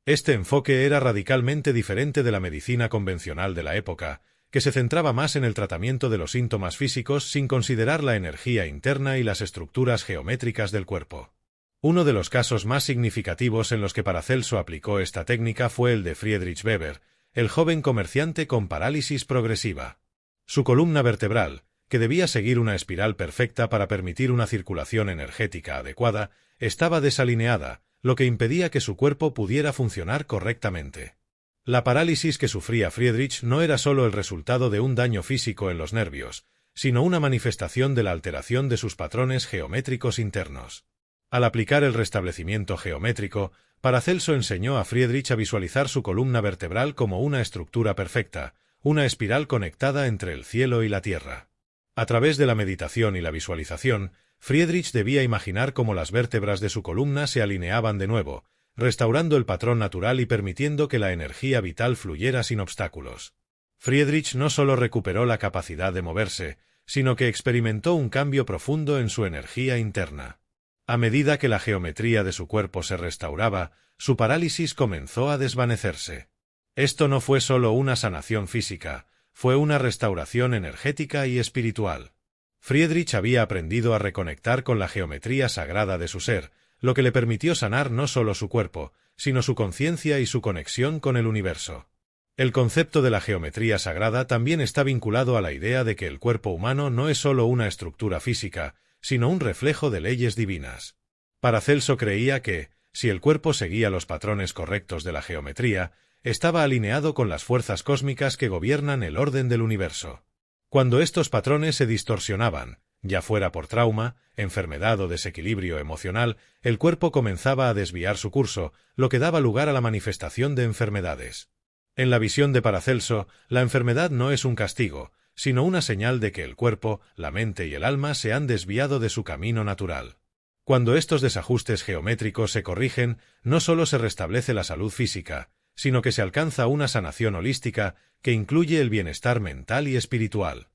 Este enfoque era radicalmente diferente de la medicina convencional de la época, que se centraba más en el tratamiento de los síntomas físicos sin considerar la energía interna y las estructuras geométricas del cuerpo. Uno de los casos más significativos en los que Paracelso aplicó esta técnica fue el de Friedrich Weber, el joven comerciante con parálisis progresiva. Su columna vertebral, que debía seguir una espiral perfecta para permitir una circulación energética adecuada, estaba desalineada, lo que impedía que su cuerpo pudiera funcionar correctamente. La parálisis que sufría Friedrich no era solo el resultado de un daño físico en los nervios, sino una manifestación de la alteración de sus patrones geométricos internos. Al aplicar el restablecimiento geométrico, Paracelso enseñó a Friedrich a visualizar su columna vertebral como una estructura perfecta, una espiral conectada entre el cielo y la tierra. A través de la meditación y la visualización, Friedrich debía imaginar cómo las vértebras de su columna se alineaban de nuevo, restaurando el patrón natural y permitiendo que la energía vital fluyera sin obstáculos. Friedrich no solo recuperó la capacidad de moverse, sino que experimentó un cambio profundo en su energía interna. A medida que la geometría de su cuerpo se restauraba, su parálisis comenzó a desvanecerse. Esto no fue solo una sanación física, fue una restauración energética y espiritual. Friedrich había aprendido a reconectar con la geometría sagrada de su ser, lo que le permitió sanar no solo su cuerpo, sino su conciencia y su conexión con el universo. El concepto de la geometría sagrada también está vinculado a la idea de que el cuerpo humano no es solo una estructura física, sino un reflejo de leyes divinas. Paracelso creía que, si el cuerpo seguía los patrones correctos de la geometría, estaba alineado con las fuerzas cósmicas que gobiernan el orden del universo. Cuando estos patrones se distorsionaban, ya fuera por trauma, enfermedad o desequilibrio emocional, el cuerpo comenzaba a desviar su curso, lo que daba lugar a la manifestación de enfermedades. En la visión de Paracelso, la enfermedad no es un castigo, sino una señal de que el cuerpo, la mente y el alma se han desviado de su camino natural. Cuando estos desajustes geométricos se corrigen, no solo se restablece la salud física, sino que se alcanza una sanación holística que incluye el bienestar mental y espiritual.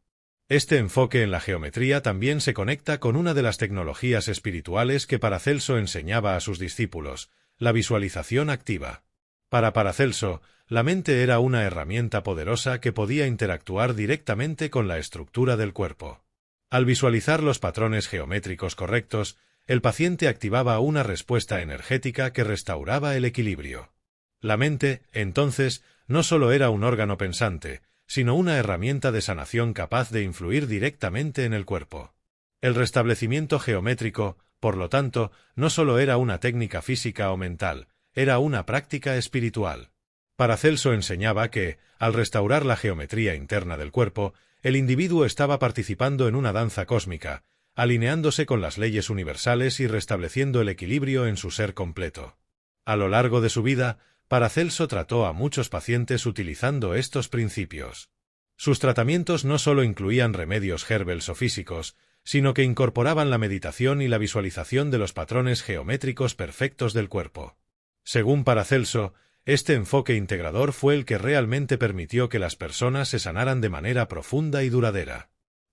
Este enfoque en la geometría también se conecta con una de las tecnologías espirituales que Paracelso enseñaba a sus discípulos, la visualización activa. Para Paracelso, la mente era una herramienta poderosa que podía interactuar directamente con la estructura del cuerpo. Al visualizar los patrones geométricos correctos, el paciente activaba una respuesta energética que restauraba el equilibrio. La mente, entonces, no solo era un órgano pensante, sino una herramienta de sanación capaz de influir directamente en el cuerpo. El restablecimiento geométrico, por lo tanto, no solo era una técnica física o mental, era una práctica espiritual. Paracelso enseñaba que, al restaurar la geometría interna del cuerpo, el individuo estaba participando en una danza cósmica, alineándose con las leyes universales y restableciendo el equilibrio en su ser completo. A lo largo de su vida, Paracelso trató a muchos pacientes utilizando estos principios. Sus tratamientos no solo incluían remedios herbales o físicos, sino que incorporaban la meditación y la visualización de los patrones geométricos perfectos del cuerpo. Según Paracelso, este enfoque integrador fue el que realmente permitió que las personas se sanaran de manera profunda y duradera.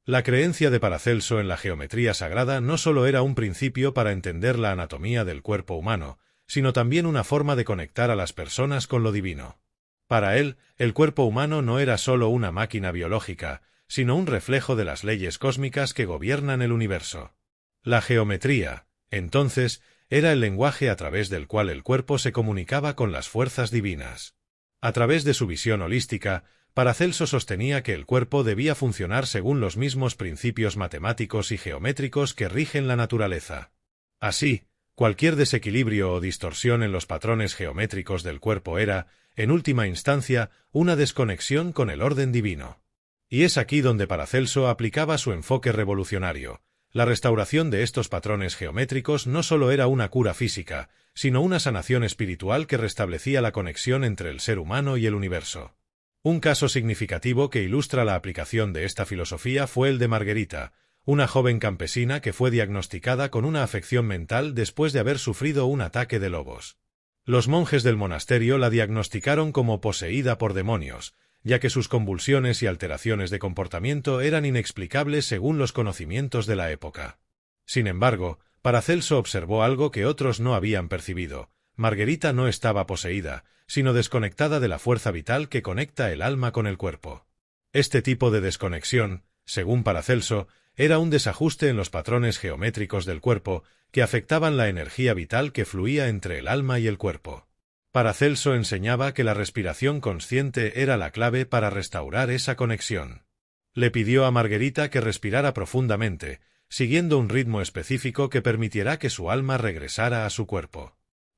La creencia de Paracelso en la geometría sagrada no solo era un principio para entender la anatomía del cuerpo humano, sino también una forma de conectar a las personas con lo divino. Para él, el cuerpo humano no era solo una máquina biológica, sino un reflejo de las leyes cósmicas que gobiernan el universo. La geometría, entonces, era el lenguaje a través del cual el cuerpo se comunicaba con las fuerzas divinas. A través de su visión holística, Paracelso sostenía que el cuerpo debía funcionar según los mismos principios matemáticos y geométricos que rigen la naturaleza. Así, cualquier desequilibrio o distorsión en los patrones geométricos del cuerpo era, en última instancia, una desconexión con el orden divino. Y es aquí donde Paracelso aplicaba su enfoque revolucionario. La restauración de estos patrones geométricos no solo era una cura física, sino una sanación espiritual que restablecía la conexión entre el ser humano y el universo. Un caso significativo que ilustra la aplicación de esta filosofía fue el de Margarita, una joven campesina que fue diagnosticada con una afección mental después de haber sufrido un ataque de lobos. Los monjes del monasterio la diagnosticaron como poseída por demonios, ya que sus convulsiones y alteraciones de comportamiento eran inexplicables según los conocimientos de la época. Sin embargo, Paracelso observó algo que otros no habían percibido. Margarita no estaba poseída, sino desconectada de la fuerza vital que conecta el alma con el cuerpo. Este tipo de desconexión, según Paracelso, era un desajuste en los patrones geométricos del cuerpo que afectaban la energía vital que fluía entre el alma y el cuerpo. Paracelso enseñaba que la respiración consciente era la clave para restaurar esa conexión. Le pidió a Margarita que respirara profundamente, siguiendo un ritmo específico que permitiera que su alma regresara a su cuerpo.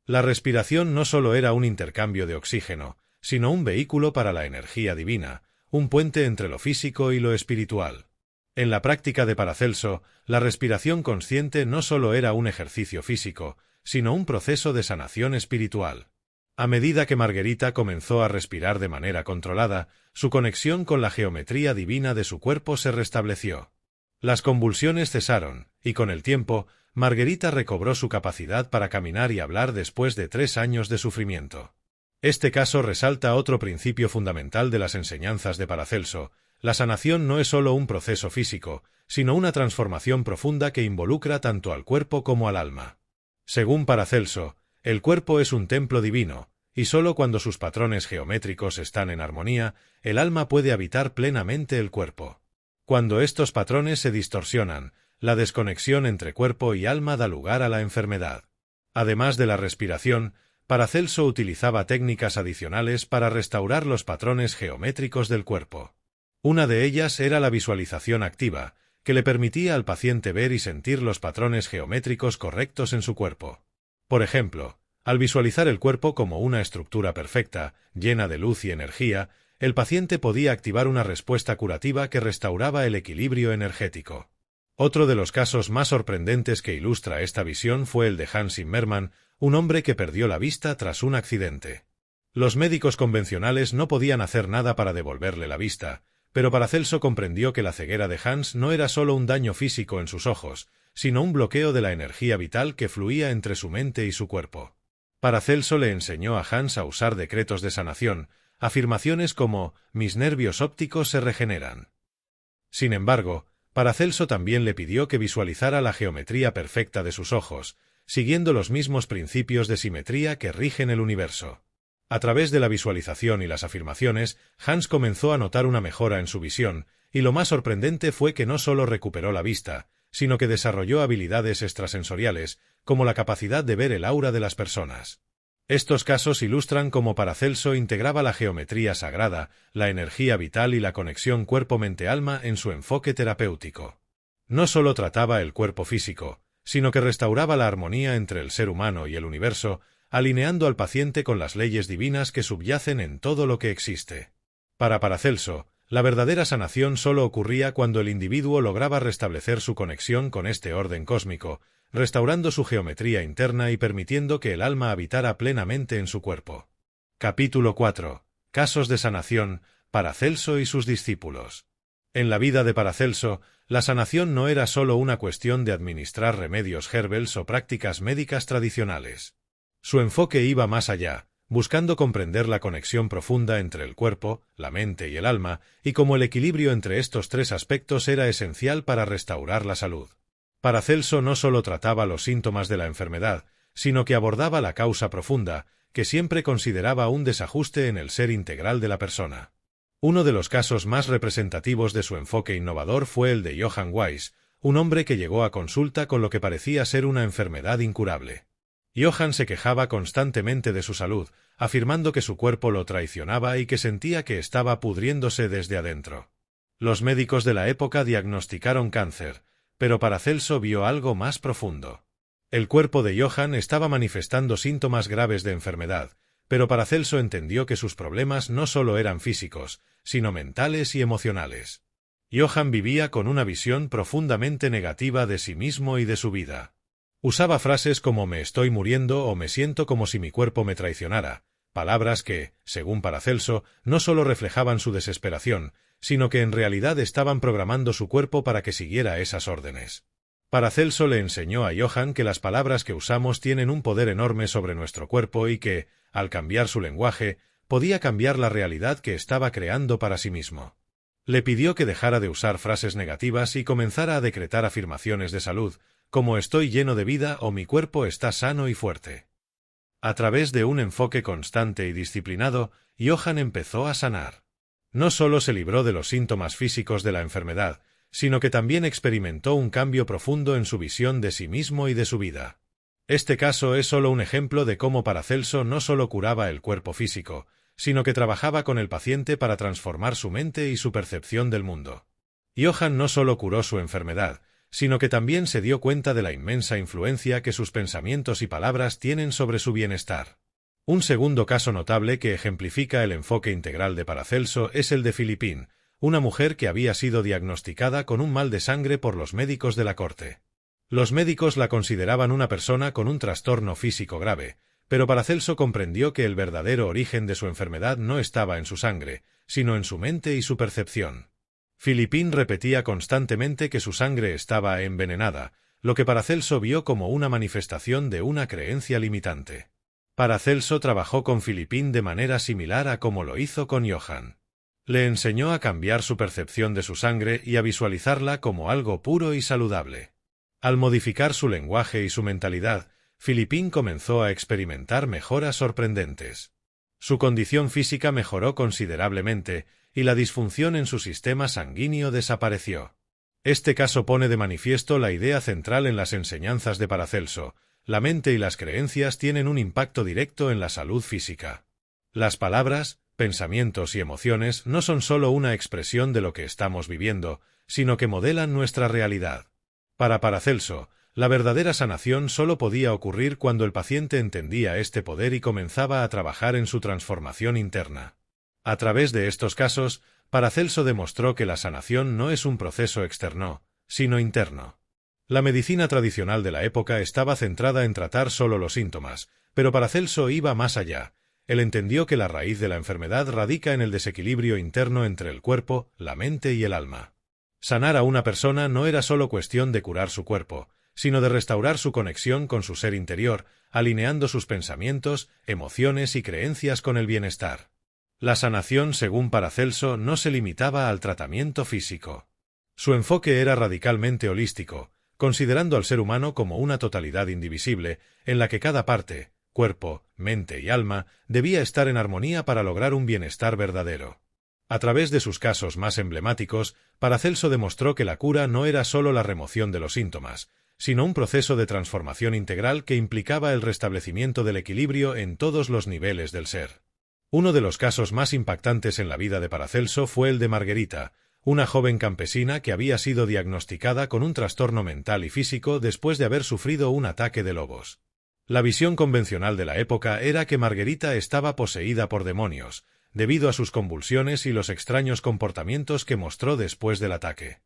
La respiración no solo era un intercambio de oxígeno, sino un vehículo para la energía divina, un puente entre lo físico y lo espiritual. En la práctica de Paracelso, la respiración consciente no solo era un ejercicio físico, sino un proceso de sanación espiritual. A medida que Margarita comenzó a respirar de manera controlada, su conexión con la geometría divina de su cuerpo se restableció. Las convulsiones cesaron, y con el tiempo, Margarita recobró su capacidad para caminar y hablar después de 3 años de sufrimiento. Este caso resalta otro principio fundamental de las enseñanzas de Paracelso: la sanación no es solo un proceso físico, sino una transformación profunda que involucra tanto al cuerpo como al alma. Según Paracelso, el cuerpo es un templo divino, y solo cuando sus patrones geométricos están en armonía, el alma puede habitar plenamente el cuerpo. Cuando estos patrones se distorsionan, la desconexión entre cuerpo y alma da lugar a la enfermedad. Además de la respiración, Paracelso utilizaba técnicas adicionales para restaurar los patrones geométricos del cuerpo. Una de ellas era la visualización activa, que le permitía al paciente ver y sentir los patrones geométricos correctos en su cuerpo. Por ejemplo, al visualizar el cuerpo como una estructura perfecta, llena de luz y energía, el paciente podía activar una respuesta curativa que restauraba el equilibrio energético. Otro de los casos más sorprendentes que ilustra esta visión fue el de Hans Zimmermann, un hombre que perdió la vista tras un accidente. Los médicos convencionales no podían hacer nada para devolverle la vista, pero Paracelso comprendió que la ceguera de Hans no era solo un daño físico en sus ojos, sino un bloqueo de la energía vital que fluía entre su mente y su cuerpo. Paracelso le enseñó a Hans a usar decretos de sanación, afirmaciones como «mis nervios ópticos se regeneran». Sin embargo, Paracelso también le pidió que visualizara la geometría perfecta de sus ojos, siguiendo los mismos principios de simetría que rigen el universo. A través de la visualización y las afirmaciones, Hans comenzó a notar una mejora en su visión, y lo más sorprendente fue que no solo recuperó la vista, sino que desarrolló habilidades extrasensoriales, como la capacidad de ver el aura de las personas. Estos casos ilustran cómo Paracelso integraba la geometría sagrada, la energía vital y la conexión cuerpo-mente-alma en su enfoque terapéutico. No solo trataba el cuerpo físico, sino que restauraba la armonía entre el ser humano y el universo, alineando al paciente con las leyes divinas que subyacen en todo lo que existe. Para Paracelso, la verdadera sanación solo ocurría cuando el individuo lograba restablecer su conexión con este orden cósmico, restaurando su geometría interna y permitiendo que el alma habitara plenamente en su cuerpo. Capítulo 4. Casos de sanación, Paracelso y sus discípulos. En la vida de Paracelso, la sanación no era solo una cuestión de administrar remedios herbales o prácticas médicas tradicionales. Su enfoque iba más allá, buscando comprender la conexión profunda entre el cuerpo, la mente y el alma, y cómo el equilibrio entre estos tres aspectos era esencial para restaurar la salud. Paracelso no solo trataba los síntomas de la enfermedad, sino que abordaba la causa profunda, que siempre consideraba un desajuste en el ser integral de la persona. Uno de los casos más representativos de su enfoque innovador fue el de Johann Weiss, un hombre que llegó a consulta con lo que parecía ser una enfermedad incurable. Johann se quejaba constantemente de su salud, afirmando que su cuerpo lo traicionaba y que sentía que estaba pudriéndose desde adentro. Los médicos de la época diagnosticaron cáncer, pero Paracelso vio algo más profundo. El cuerpo de Johann estaba manifestando síntomas graves de enfermedad, pero Paracelso entendió que sus problemas no solo eran físicos, sino mentales y emocionales. Johann vivía con una visión profundamente negativa de sí mismo y de su vida. Usaba frases como «me estoy muriendo» o «me siento como si mi cuerpo me traicionara», palabras que, según Paracelso, no solo reflejaban su desesperación, sino que en realidad estaban programando su cuerpo para que siguiera esas órdenes. Paracelso le enseñó a Johann que las palabras que usamos tienen un poder enorme sobre nuestro cuerpo y que, al cambiar su lenguaje, podía cambiar la realidad que estaba creando para sí mismo. Le pidió que dejara de usar frases negativas y comenzara a decretar afirmaciones de salud, como «estoy lleno de vida» o «mi cuerpo está sano y fuerte». A través de un enfoque constante y disciplinado, Johann empezó a sanar. No solo se libró de los síntomas físicos de la enfermedad, sino que también experimentó un cambio profundo en su visión de sí mismo y de su vida. Este caso es solo un ejemplo de cómo Paracelso no solo curaba el cuerpo físico, sino que trabajaba con el paciente para transformar su mente y su percepción del mundo. Johann no solo curó su enfermedad, sino que también se dio cuenta de la inmensa influencia que sus pensamientos y palabras tienen sobre su bienestar. Un segundo caso notable que ejemplifica el enfoque integral de Paracelso es el de Philippine, una mujer que había sido diagnosticada con un mal de sangre por los médicos de la corte. Los médicos la consideraban una persona con un trastorno físico grave, pero Paracelso comprendió que el verdadero origen de su enfermedad no estaba en su sangre, sino en su mente y su percepción. Philippine repetía constantemente que su sangre estaba envenenada, lo que Paracelso vio como una manifestación de una creencia limitante. Paracelso trabajó con Philippine de manera similar a como lo hizo con Johann. Le enseñó a cambiar su percepción de su sangre y a visualizarla como algo puro y saludable. Al modificar su lenguaje y su mentalidad, Philippine comenzó a experimentar mejoras sorprendentes. Su condición física mejoró considerablemente y la disfunción en su sistema sanguíneo desapareció. Este caso pone de manifiesto la idea central en las enseñanzas de Paracelso: la mente y las creencias tienen un impacto directo en la salud física. Las palabras, pensamientos y emociones no son solo una expresión de lo que estamos viviendo, sino que modelan nuestra realidad. Para Paracelso, la verdadera sanación solo podía ocurrir cuando el paciente entendía este poder y comenzaba a trabajar en su transformación interna. A través de estos casos, Paracelso demostró que la sanación no es un proceso externo, sino interno. La medicina tradicional de la época estaba centrada en tratar solo los síntomas, pero Paracelso iba más allá. Él entendió que la raíz de la enfermedad radica en el desequilibrio interno entre el cuerpo, la mente y el alma. Sanar a una persona no era solo cuestión de curar su cuerpo, sino de restaurar su conexión con su ser interior, alineando sus pensamientos, emociones y creencias con el bienestar. La sanación, según Paracelso, no se limitaba al tratamiento físico. Su enfoque era radicalmente holístico, considerando al ser humano como una totalidad indivisible, en la que cada parte, cuerpo, mente y alma, debía estar en armonía para lograr un bienestar verdadero. A través de sus casos más emblemáticos, Paracelso demostró que la cura no era solo la remoción de los síntomas, sino un proceso de transformación integral que implicaba el restablecimiento del equilibrio en todos los niveles del ser. Uno de los casos más impactantes en la vida de Paracelso fue el de Margherita, una joven campesina que había sido diagnosticada con un trastorno mental y físico después de haber sufrido un ataque de lobos. La visión convencional de la época era que Margherita estaba poseída por demonios, debido a sus convulsiones y los extraños comportamientos que mostró después del ataque.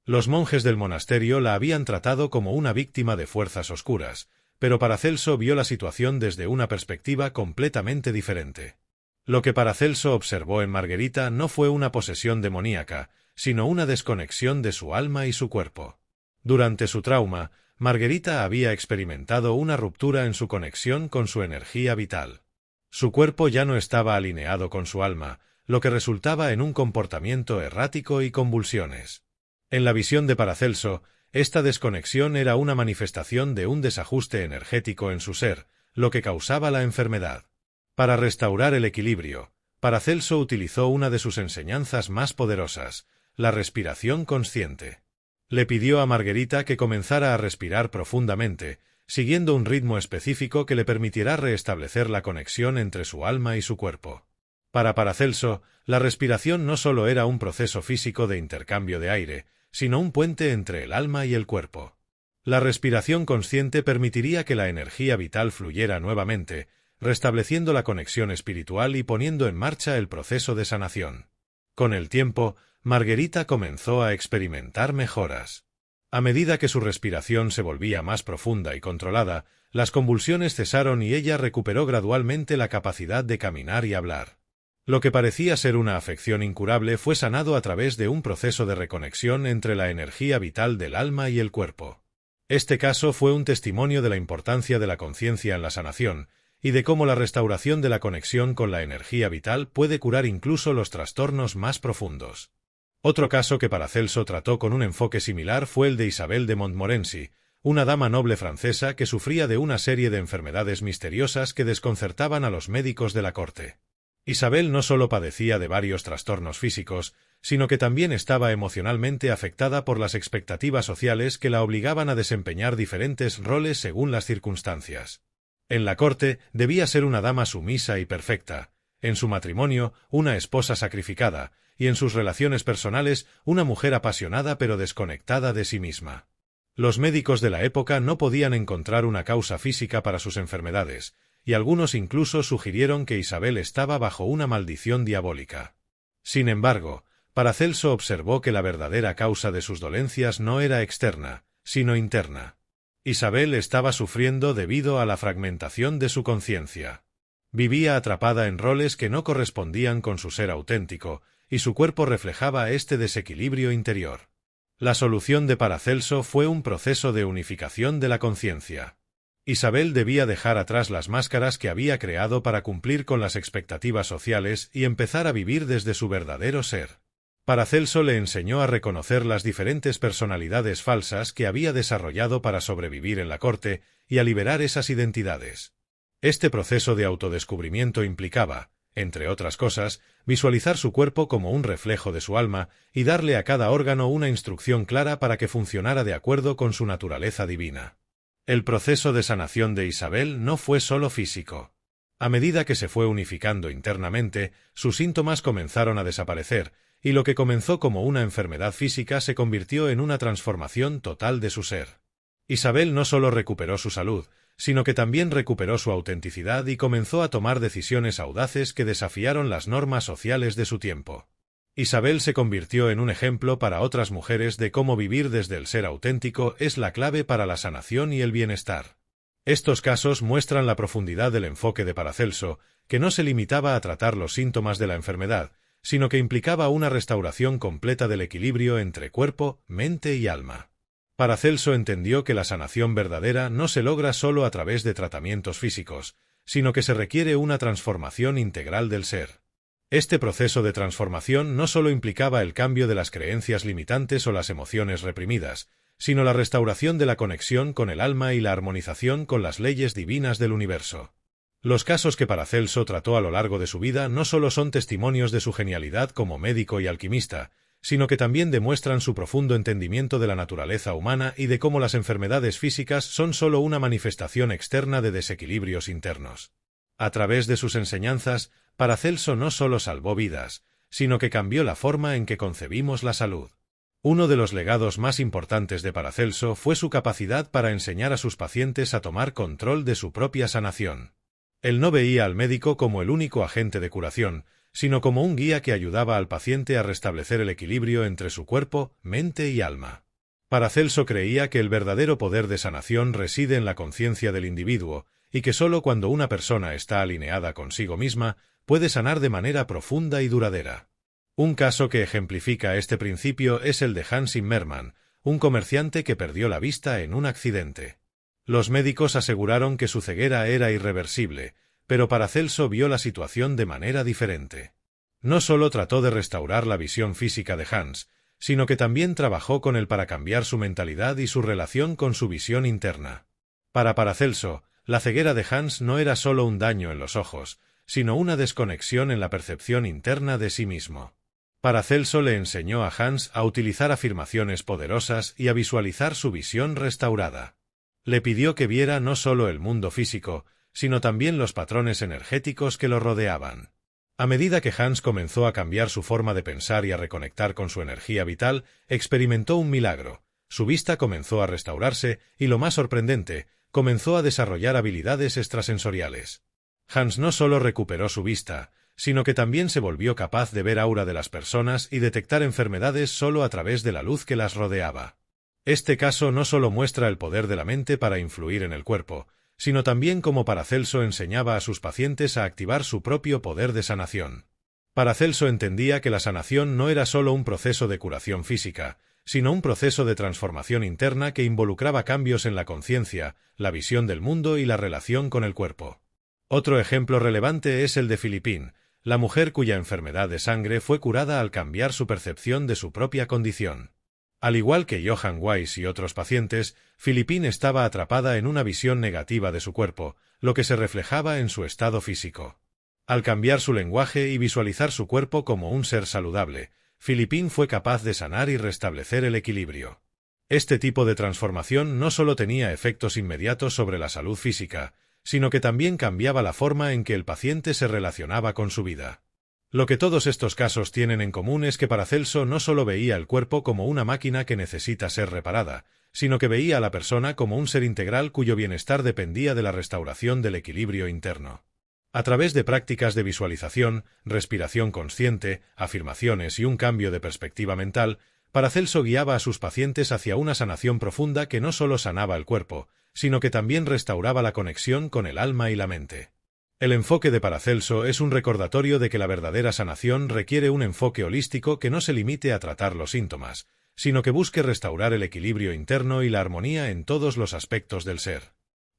Los monjes del monasterio la habían tratado como una víctima de fuerzas oscuras, pero Paracelso vio la situación desde una perspectiva completamente diferente. Lo que Paracelso observó en Margherita no fue una posesión demoníaca, sino una desconexión de su alma y su cuerpo. Durante su trauma, Margherita había experimentado una ruptura en su conexión con su energía vital. Su cuerpo ya no estaba alineado con su alma, lo que resultaba en un comportamiento errático y convulsiones. En la visión de Paracelso, esta desconexión era una manifestación de un desajuste energético en su ser, lo que causaba la enfermedad. Para restaurar el equilibrio, Paracelso utilizó una de sus enseñanzas más poderosas, la respiración consciente. Le pidió a Margherita que comenzara a respirar profundamente, siguiendo un ritmo específico que le permitirá restablecer la conexión entre su alma y su cuerpo. Para Paracelso, la respiración no solo era un proceso físico de intercambio de aire, sino un puente entre el alma y el cuerpo. La respiración consciente permitiría que la energía vital fluyera nuevamente, restableciendo la conexión espiritual y poniendo en marcha el proceso de sanación. Con el tiempo, Margherita comenzó a experimentar mejoras. A medida que su respiración se volvía más profunda y controlada, las convulsiones cesaron y ella recuperó gradualmente la capacidad de caminar y hablar. Lo que parecía ser una afección incurable fue sanado a través de un proceso de reconexión entre la energía vital del alma y el cuerpo. Este caso fue un testimonio de la importancia de la conciencia en la sanación y de cómo la restauración de la conexión con la energía vital puede curar incluso los trastornos más profundos. Otro caso que Paracelso trató con un enfoque similar fue el de Isabel de Montmorency, una dama noble francesa que sufría de una serie de enfermedades misteriosas que desconcertaban a los médicos de la corte. Isabel no solo padecía de varios trastornos físicos, sino que también estaba emocionalmente afectada por las expectativas sociales que la obligaban a desempeñar diferentes roles según las circunstancias. En la corte debía ser una dama sumisa y perfecta, en su matrimonio una esposa sacrificada, y en sus relaciones personales una mujer apasionada pero desconectada de sí misma. Los médicos de la época no podían encontrar una causa física para sus enfermedades, y algunos incluso sugirieron que Isabel estaba bajo una maldición diabólica. Sin embargo, Paracelso observó que la verdadera causa de sus dolencias no era externa, sino interna. Isabel estaba sufriendo debido a la fragmentación de su conciencia. Vivía atrapada en roles que no correspondían con su ser auténtico, y su cuerpo reflejaba este desequilibrio interior. La solución de Paracelso fue un proceso de unificación de la conciencia. Isabel debía dejar atrás las máscaras que había creado para cumplir con las expectativas sociales y empezar a vivir desde su verdadero ser. Paracelso le enseñó a reconocer las diferentes personalidades falsas que había desarrollado para sobrevivir en la corte y a liberar esas identidades. Este proceso de autodescubrimiento implicaba, entre otras cosas, visualizar su cuerpo como un reflejo de su alma y darle a cada órgano una instrucción clara para que funcionara de acuerdo con su naturaleza divina. El proceso de sanación de Isabel no fue solo físico. A medida que se fue unificando internamente, sus síntomas comenzaron a desaparecer, y lo que comenzó como una enfermedad física se convirtió en una transformación total de su ser. Isabel no solo recuperó su salud, sino que también recuperó su autenticidad y comenzó a tomar decisiones audaces que desafiaron las normas sociales de su tiempo. Isabel se convirtió en un ejemplo para otras mujeres de cómo vivir desde el ser auténtico es la clave para la sanación y el bienestar. Estos casos muestran la profundidad del enfoque de Paracelso, que no se limitaba a tratar los síntomas de la enfermedad, sino que implicaba una restauración completa del equilibrio entre cuerpo, mente y alma. Paracelso entendió que la sanación verdadera no se logra solo a través de tratamientos físicos, sino que se requiere una transformación integral del ser. Este proceso de transformación no solo implicaba el cambio de las creencias limitantes o las emociones reprimidas, sino la restauración de la conexión con el alma y la armonización con las leyes divinas del universo. Los casos que Paracelso trató a lo largo de su vida no solo son testimonios de su genialidad como médico y alquimista, sino que también demuestran su profundo entendimiento de la naturaleza humana y de cómo las enfermedades físicas son solo una manifestación externa de desequilibrios internos. A través de sus enseñanzas, Paracelso no solo salvó vidas, sino que cambió la forma en que concebimos la salud. Uno de los legados más importantes de Paracelso fue su capacidad para enseñar a sus pacientes a tomar control de su propia sanación. Él no veía al médico como el único agente de curación, sino como un guía que ayudaba al paciente a restablecer el equilibrio entre su cuerpo, mente y alma. Paracelso creía que el verdadero poder de sanación reside en la conciencia del individuo, y que sólo cuando una persona está alineada consigo misma, puede sanar de manera profunda y duradera. Un caso que ejemplifica este principio es el de Hans Zimmermann, un comerciante que perdió la vista en un accidente. Los médicos aseguraron que su ceguera era irreversible, pero Paracelso vio la situación de manera diferente. No solo trató de restaurar la visión física de Hans, sino que también trabajó con él para cambiar su mentalidad y su relación con su visión interna. Para Paracelso, la ceguera de Hans no era solo un daño en los ojos, sino una desconexión en la percepción interna de sí mismo. Paracelso le enseñó a Hans a utilizar afirmaciones poderosas y a visualizar su visión restaurada. Le pidió que viera no solo el mundo físico, sino también los patrones energéticos que lo rodeaban. A medida que Hans comenzó a cambiar su forma de pensar y a reconectar con su energía vital, experimentó un milagro. Su vista comenzó a restaurarse y, lo más sorprendente, comenzó a desarrollar habilidades extrasensoriales. Hans no solo recuperó su vista, sino que también se volvió capaz de ver aura de las personas y detectar enfermedades solo a través de la luz que las rodeaba. Este caso no solo muestra el poder de la mente para influir en el cuerpo, sino también cómo Paracelso enseñaba a sus pacientes a activar su propio poder de sanación. Paracelso entendía que la sanación no era solo un proceso de curación física, sino un proceso de transformación interna que involucraba cambios en la conciencia, la visión del mundo y la relación con el cuerpo. Otro ejemplo relevante es el de Philippine, la mujer cuya enfermedad de sangre fue curada al cambiar su percepción de su propia condición. Al igual que Johann Weiss y otros pacientes, Philippine estaba atrapada en una visión negativa de su cuerpo, lo que se reflejaba en su estado físico. Al cambiar su lenguaje y visualizar su cuerpo como un ser saludable, Philippine fue capaz de sanar y restablecer el equilibrio. Este tipo de transformación no solo tenía efectos inmediatos sobre la salud física, sino que también cambiaba la forma en que el paciente se relacionaba con su vida. Lo que todos estos casos tienen en común es que Paracelso no solo veía el cuerpo como una máquina que necesita ser reparada, sino que veía a la persona como un ser integral cuyo bienestar dependía de la restauración del equilibrio interno. A través de prácticas de visualización, respiración consciente, afirmaciones y un cambio de perspectiva mental, Paracelso guiaba a sus pacientes hacia una sanación profunda que no solo sanaba el cuerpo, sino que también restauraba la conexión con el alma y la mente. El enfoque de Paracelso es un recordatorio de que la verdadera sanación requiere un enfoque holístico que no se limite a tratar los síntomas, sino que busque restaurar el equilibrio interno y la armonía en todos los aspectos del ser.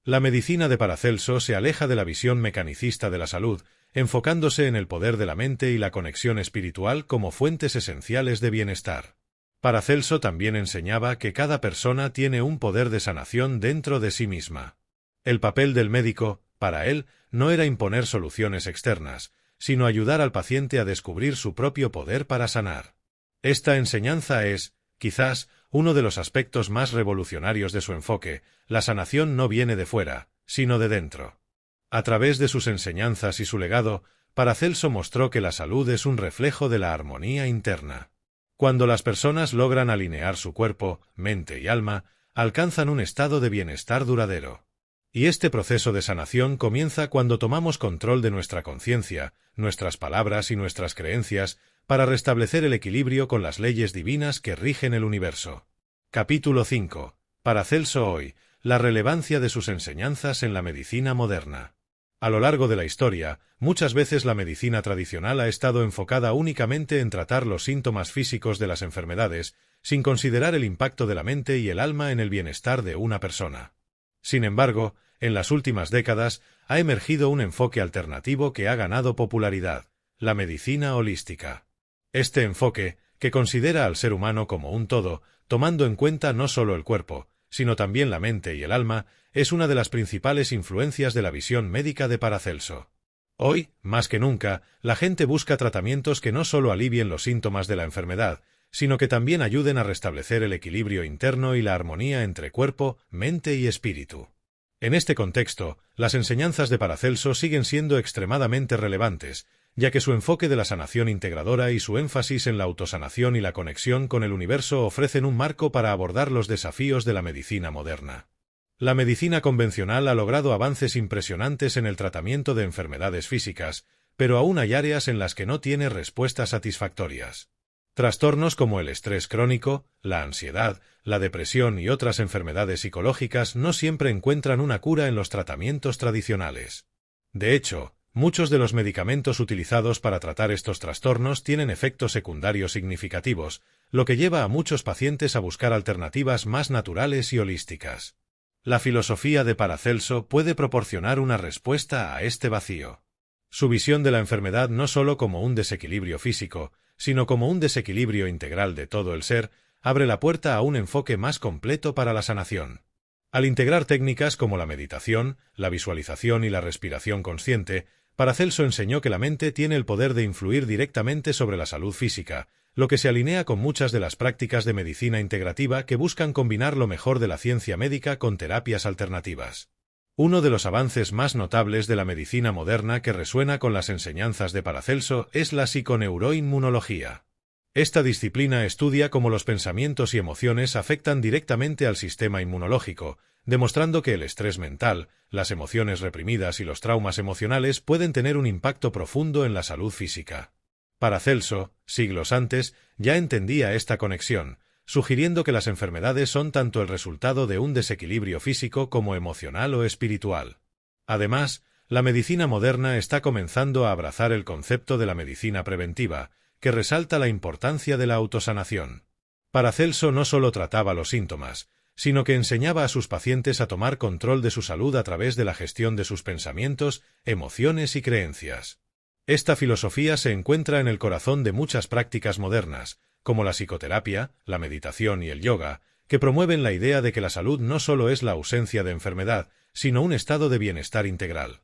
La medicina de Paracelso se aleja de la visión mecanicista de la salud, enfocándose en el poder de la mente y la conexión espiritual como fuentes esenciales de bienestar. Paracelso también enseñaba que cada persona tiene un poder de sanación dentro de sí misma. El papel del médico, para él, no era imponer soluciones externas, sino ayudar al paciente a descubrir su propio poder para sanar. Esta enseñanza es, quizás, uno de los aspectos más revolucionarios de su enfoque. La sanación no viene de fuera, sino de dentro. A través de sus enseñanzas y su legado, Paracelso mostró que la salud es un reflejo de la armonía interna. Cuando las personas logran alinear su cuerpo, mente y alma, alcanzan un estado de bienestar duradero. Y este proceso de sanación comienza cuando tomamos control de nuestra conciencia, nuestras palabras y nuestras creencias, para restablecer el equilibrio con las leyes divinas que rigen el universo. Capítulo 5. Paracelso hoy, la relevancia de sus enseñanzas en la medicina moderna. A lo largo de la historia, muchas veces la medicina tradicional ha estado enfocada únicamente en tratar los síntomas físicos de las enfermedades, sin considerar el impacto de la mente y el alma en el bienestar de una persona. Sin embargo, en las últimas décadas ha emergido un enfoque alternativo que ha ganado popularidad: la medicina holística. Este enfoque, que considera al ser humano como un todo, tomando en cuenta no solo el cuerpo, sino también la mente y el alma, es una de las principales influencias de la visión médica de Paracelso. Hoy, más que nunca, la gente busca tratamientos que no solo alivien los síntomas de la enfermedad, sino que también ayuden a restablecer el equilibrio interno y la armonía entre cuerpo, mente y espíritu. En este contexto, las enseñanzas de Paracelso siguen siendo extremadamente relevantes, ya que su enfoque de la sanación integradora y su énfasis en la autosanación y la conexión con el universo ofrecen un marco para abordar los desafíos de la medicina moderna. La medicina convencional ha logrado avances impresionantes en el tratamiento de enfermedades físicas, pero aún hay áreas en las que no tiene respuestas satisfactorias. Trastornos como el estrés crónico, la ansiedad, la depresión y otras enfermedades psicológicas no siempre encuentran una cura en los tratamientos tradicionales. De hecho, muchos de los medicamentos utilizados para tratar estos trastornos tienen efectos secundarios significativos, lo que lleva a muchos pacientes a buscar alternativas más naturales y holísticas. La filosofía de Paracelso puede proporcionar una respuesta a este vacío. Su visión de la enfermedad no solo como un desequilibrio físico, sino como un desequilibrio integral de todo el ser, abre la puerta a un enfoque más completo para la sanación. Al integrar técnicas como la meditación, la visualización y la respiración consciente, Paracelso enseñó que la mente tiene el poder de influir directamente sobre la salud física, lo que se alinea con muchas de las prácticas de medicina integrativa que buscan combinar lo mejor de la ciencia médica con terapias alternativas. Uno de los avances más notables de la medicina moderna que resuena con las enseñanzas de Paracelso es la psiconeuroinmunología. Esta disciplina estudia cómo los pensamientos y emociones afectan directamente al sistema inmunológico, demostrando que el estrés mental, las emociones reprimidas y los traumas emocionales pueden tener un impacto profundo en la salud física. Paracelso, siglos antes, ya entendía esta conexión, sugiriendo que las enfermedades son tanto el resultado de un desequilibrio físico como emocional o espiritual. Además, la medicina moderna está comenzando a abrazar el concepto de la medicina preventiva, que resalta la importancia de la autosanación. Paracelso no solo trataba los síntomas, sino que enseñaba a sus pacientes a tomar control de su salud a través de la gestión de sus pensamientos, emociones y creencias. Esta filosofía se encuentra en el corazón de muchas prácticas modernas, como la psicoterapia, la meditación y el yoga, que promueven la idea de que la salud no solo es la ausencia de enfermedad, sino un estado de bienestar integral.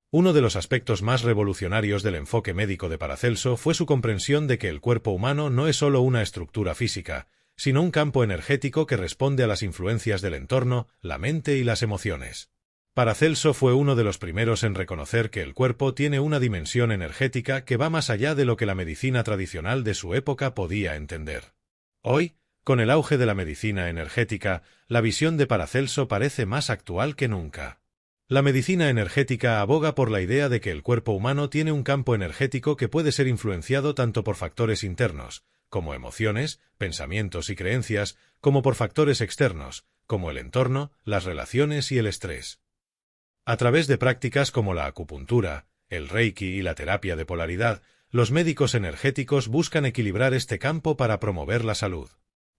Uno de los aspectos más revolucionarios del enfoque médico de Paracelso fue su comprensión de que el cuerpo humano no es solo una estructura física, sino un campo energético que responde a las influencias del entorno, la mente y las emociones. Paracelso fue uno de los primeros en reconocer que el cuerpo tiene una dimensión energética que va más allá de lo que la medicina tradicional de su época podía entender. Hoy, con el auge de la medicina energética, la visión de Paracelso parece más actual que nunca. La medicina energética aboga por la idea de que el cuerpo humano tiene un campo energético que puede ser influenciado tanto por factores internos, como emociones, pensamientos y creencias, como por factores externos, como el entorno, las relaciones y el estrés. A través de prácticas como la acupuntura, el reiki y la terapia de polaridad, los médicos energéticos buscan equilibrar este campo para promover la salud.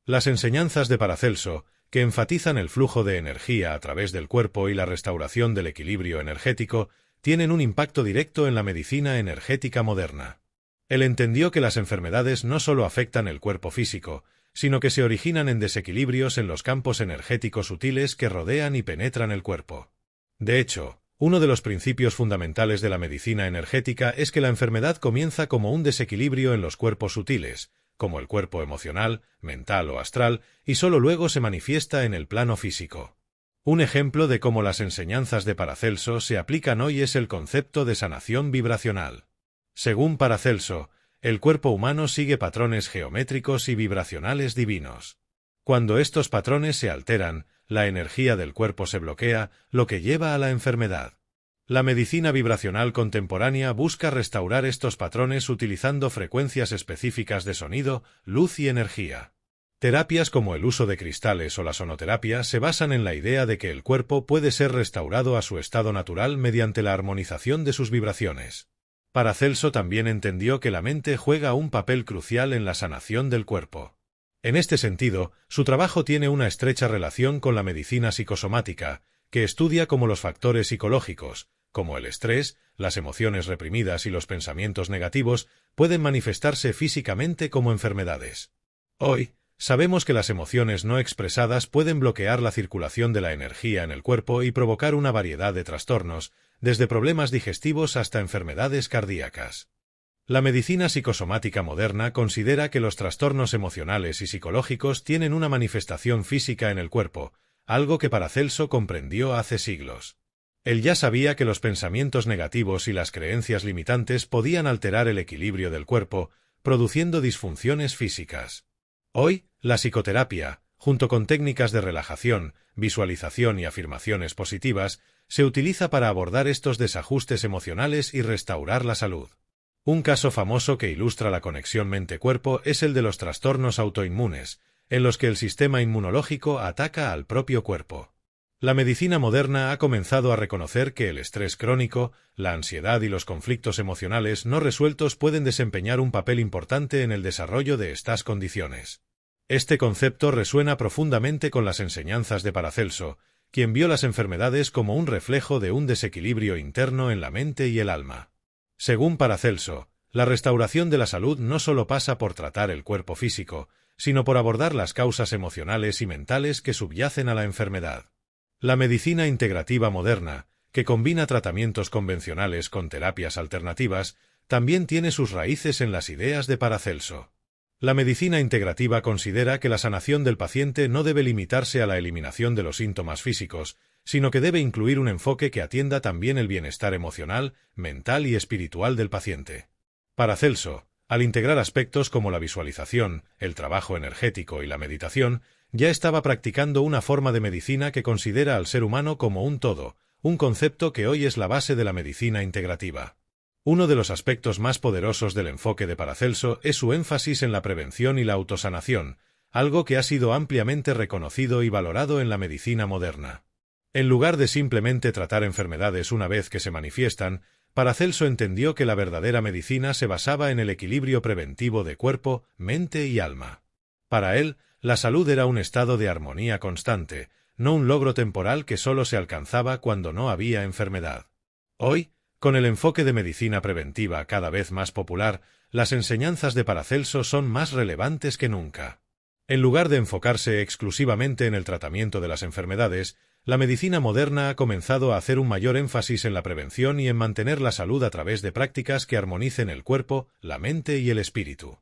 Las enseñanzas de Paracelso, que enfatizan el flujo de energía a través del cuerpo y la restauración del equilibrio energético, tienen un impacto directo en la medicina energética moderna. Él entendió que las enfermedades no solo afectan el cuerpo físico, sino que se originan en desequilibrios en los campos energéticos sutiles que rodean y penetran el cuerpo. De hecho, uno de los principios fundamentales de la medicina energética es que la enfermedad comienza como un desequilibrio en los cuerpos sutiles, como el cuerpo emocional, mental o astral, y solo luego se manifiesta en el plano físico. Un ejemplo de cómo las enseñanzas de Paracelso se aplican hoy es el concepto de sanación vibracional. Según Paracelso, el cuerpo humano sigue patrones geométricos y vibracionales divinos. Cuando estos patrones se alteran, la energía del cuerpo se bloquea, lo que lleva a la enfermedad. La medicina vibracional contemporánea busca restaurar estos patrones utilizando frecuencias específicas de sonido, luz y energía. Terapias como el uso de cristales o la sonoterapia se basan en la idea de que el cuerpo puede ser restaurado a su estado natural mediante la armonización de sus vibraciones. Paracelso también entendió que la mente juega un papel crucial en la sanación del cuerpo. En este sentido, su trabajo tiene una estrecha relación con la medicina psicosomática, que estudia cómo los factores psicológicos, como el estrés, las emociones reprimidas y los pensamientos negativos, pueden manifestarse físicamente como enfermedades. Hoy, sabemos que las emociones no expresadas pueden bloquear la circulación de la energía en el cuerpo y provocar una variedad de trastornos, desde problemas digestivos hasta enfermedades cardíacas. La medicina psicosomática moderna considera que los trastornos emocionales y psicológicos tienen una manifestación física en el cuerpo, algo que Paracelso comprendió hace siglos. Él ya sabía que los pensamientos negativos y las creencias limitantes podían alterar el equilibrio del cuerpo, produciendo disfunciones físicas. Hoy, la psicoterapia, junto con técnicas de relajación, visualización y afirmaciones positivas, se utiliza para abordar estos desajustes emocionales y restaurar la salud. Un caso famoso que ilustra la conexión mente-cuerpo es el de los trastornos autoinmunes, en los que el sistema inmunológico ataca al propio cuerpo. La medicina moderna ha comenzado a reconocer que el estrés crónico, la ansiedad y los conflictos emocionales no resueltos pueden desempeñar un papel importante en el desarrollo de estas condiciones. Este concepto resuena profundamente con las enseñanzas de Paracelso, quien vio las enfermedades como un reflejo de un desequilibrio interno en la mente y el alma. Según Paracelso, la restauración de la salud no solo pasa por tratar el cuerpo físico, sino por abordar las causas emocionales y mentales que subyacen a la enfermedad. La medicina integrativa moderna, que combina tratamientos convencionales con terapias alternativas, también tiene sus raíces en las ideas de Paracelso. La medicina integrativa considera que la sanación del paciente no debe limitarse a la eliminación de los síntomas físicos, sino que debe incluir un enfoque que atienda también el bienestar emocional, mental y espiritual del paciente. Paracelso, al integrar aspectos como la visualización, el trabajo energético y la meditación, ya estaba practicando una forma de medicina que considera al ser humano como un todo, un concepto que hoy es la base de la medicina integrativa. Uno de los aspectos más poderosos del enfoque de Paracelso es su énfasis en la prevención y la autosanación, algo que ha sido ampliamente reconocido y valorado en la medicina moderna. En lugar de simplemente tratar enfermedades una vez que se manifiestan, Paracelso entendió que la verdadera medicina se basaba en el equilibrio preventivo de cuerpo, mente y alma. Para él, la salud era un estado de armonía constante, no un logro temporal que solo se alcanzaba cuando no había enfermedad. Hoy, con el enfoque de medicina preventiva cada vez más popular, las enseñanzas de Paracelso son más relevantes que nunca. En lugar de enfocarse exclusivamente en el tratamiento de las enfermedades, la medicina moderna ha comenzado a hacer un mayor énfasis en la prevención y en mantener la salud a través de prácticas que armonicen el cuerpo, la mente y el espíritu.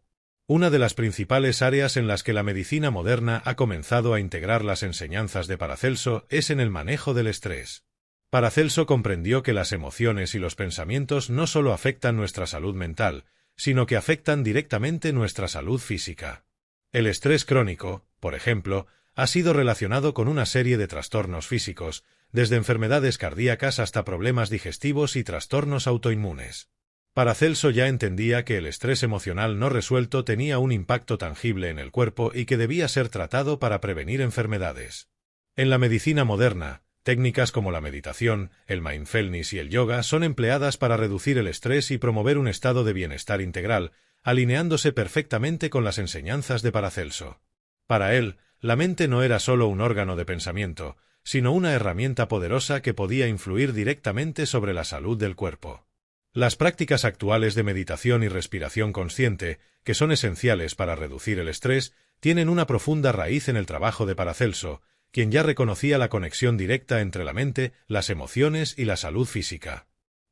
Una de las principales áreas en las que la medicina moderna ha comenzado a integrar las enseñanzas de Paracelso es en el manejo del estrés. Paracelso comprendió que las emociones y los pensamientos no solo afectan nuestra salud mental, sino que afectan directamente nuestra salud física. El estrés crónico, por ejemplo, ha sido relacionado con una serie de trastornos físicos, desde enfermedades cardíacas hasta problemas digestivos y trastornos autoinmunes. Paracelso ya entendía que el estrés emocional no resuelto tenía un impacto tangible en el cuerpo y que debía ser tratado para prevenir enfermedades. En la medicina moderna, técnicas como la meditación, el mindfulness y el yoga son empleadas para reducir el estrés y promover un estado de bienestar integral, alineándose perfectamente con las enseñanzas de Paracelso. Para él, la mente no era solo un órgano de pensamiento, sino una herramienta poderosa que podía influir directamente sobre la salud del cuerpo. Las prácticas actuales de meditación y respiración consciente, que son esenciales para reducir el estrés, tienen una profunda raíz en el trabajo de Paracelso, quien ya reconocía la conexión directa entre la mente, las emociones y la salud física.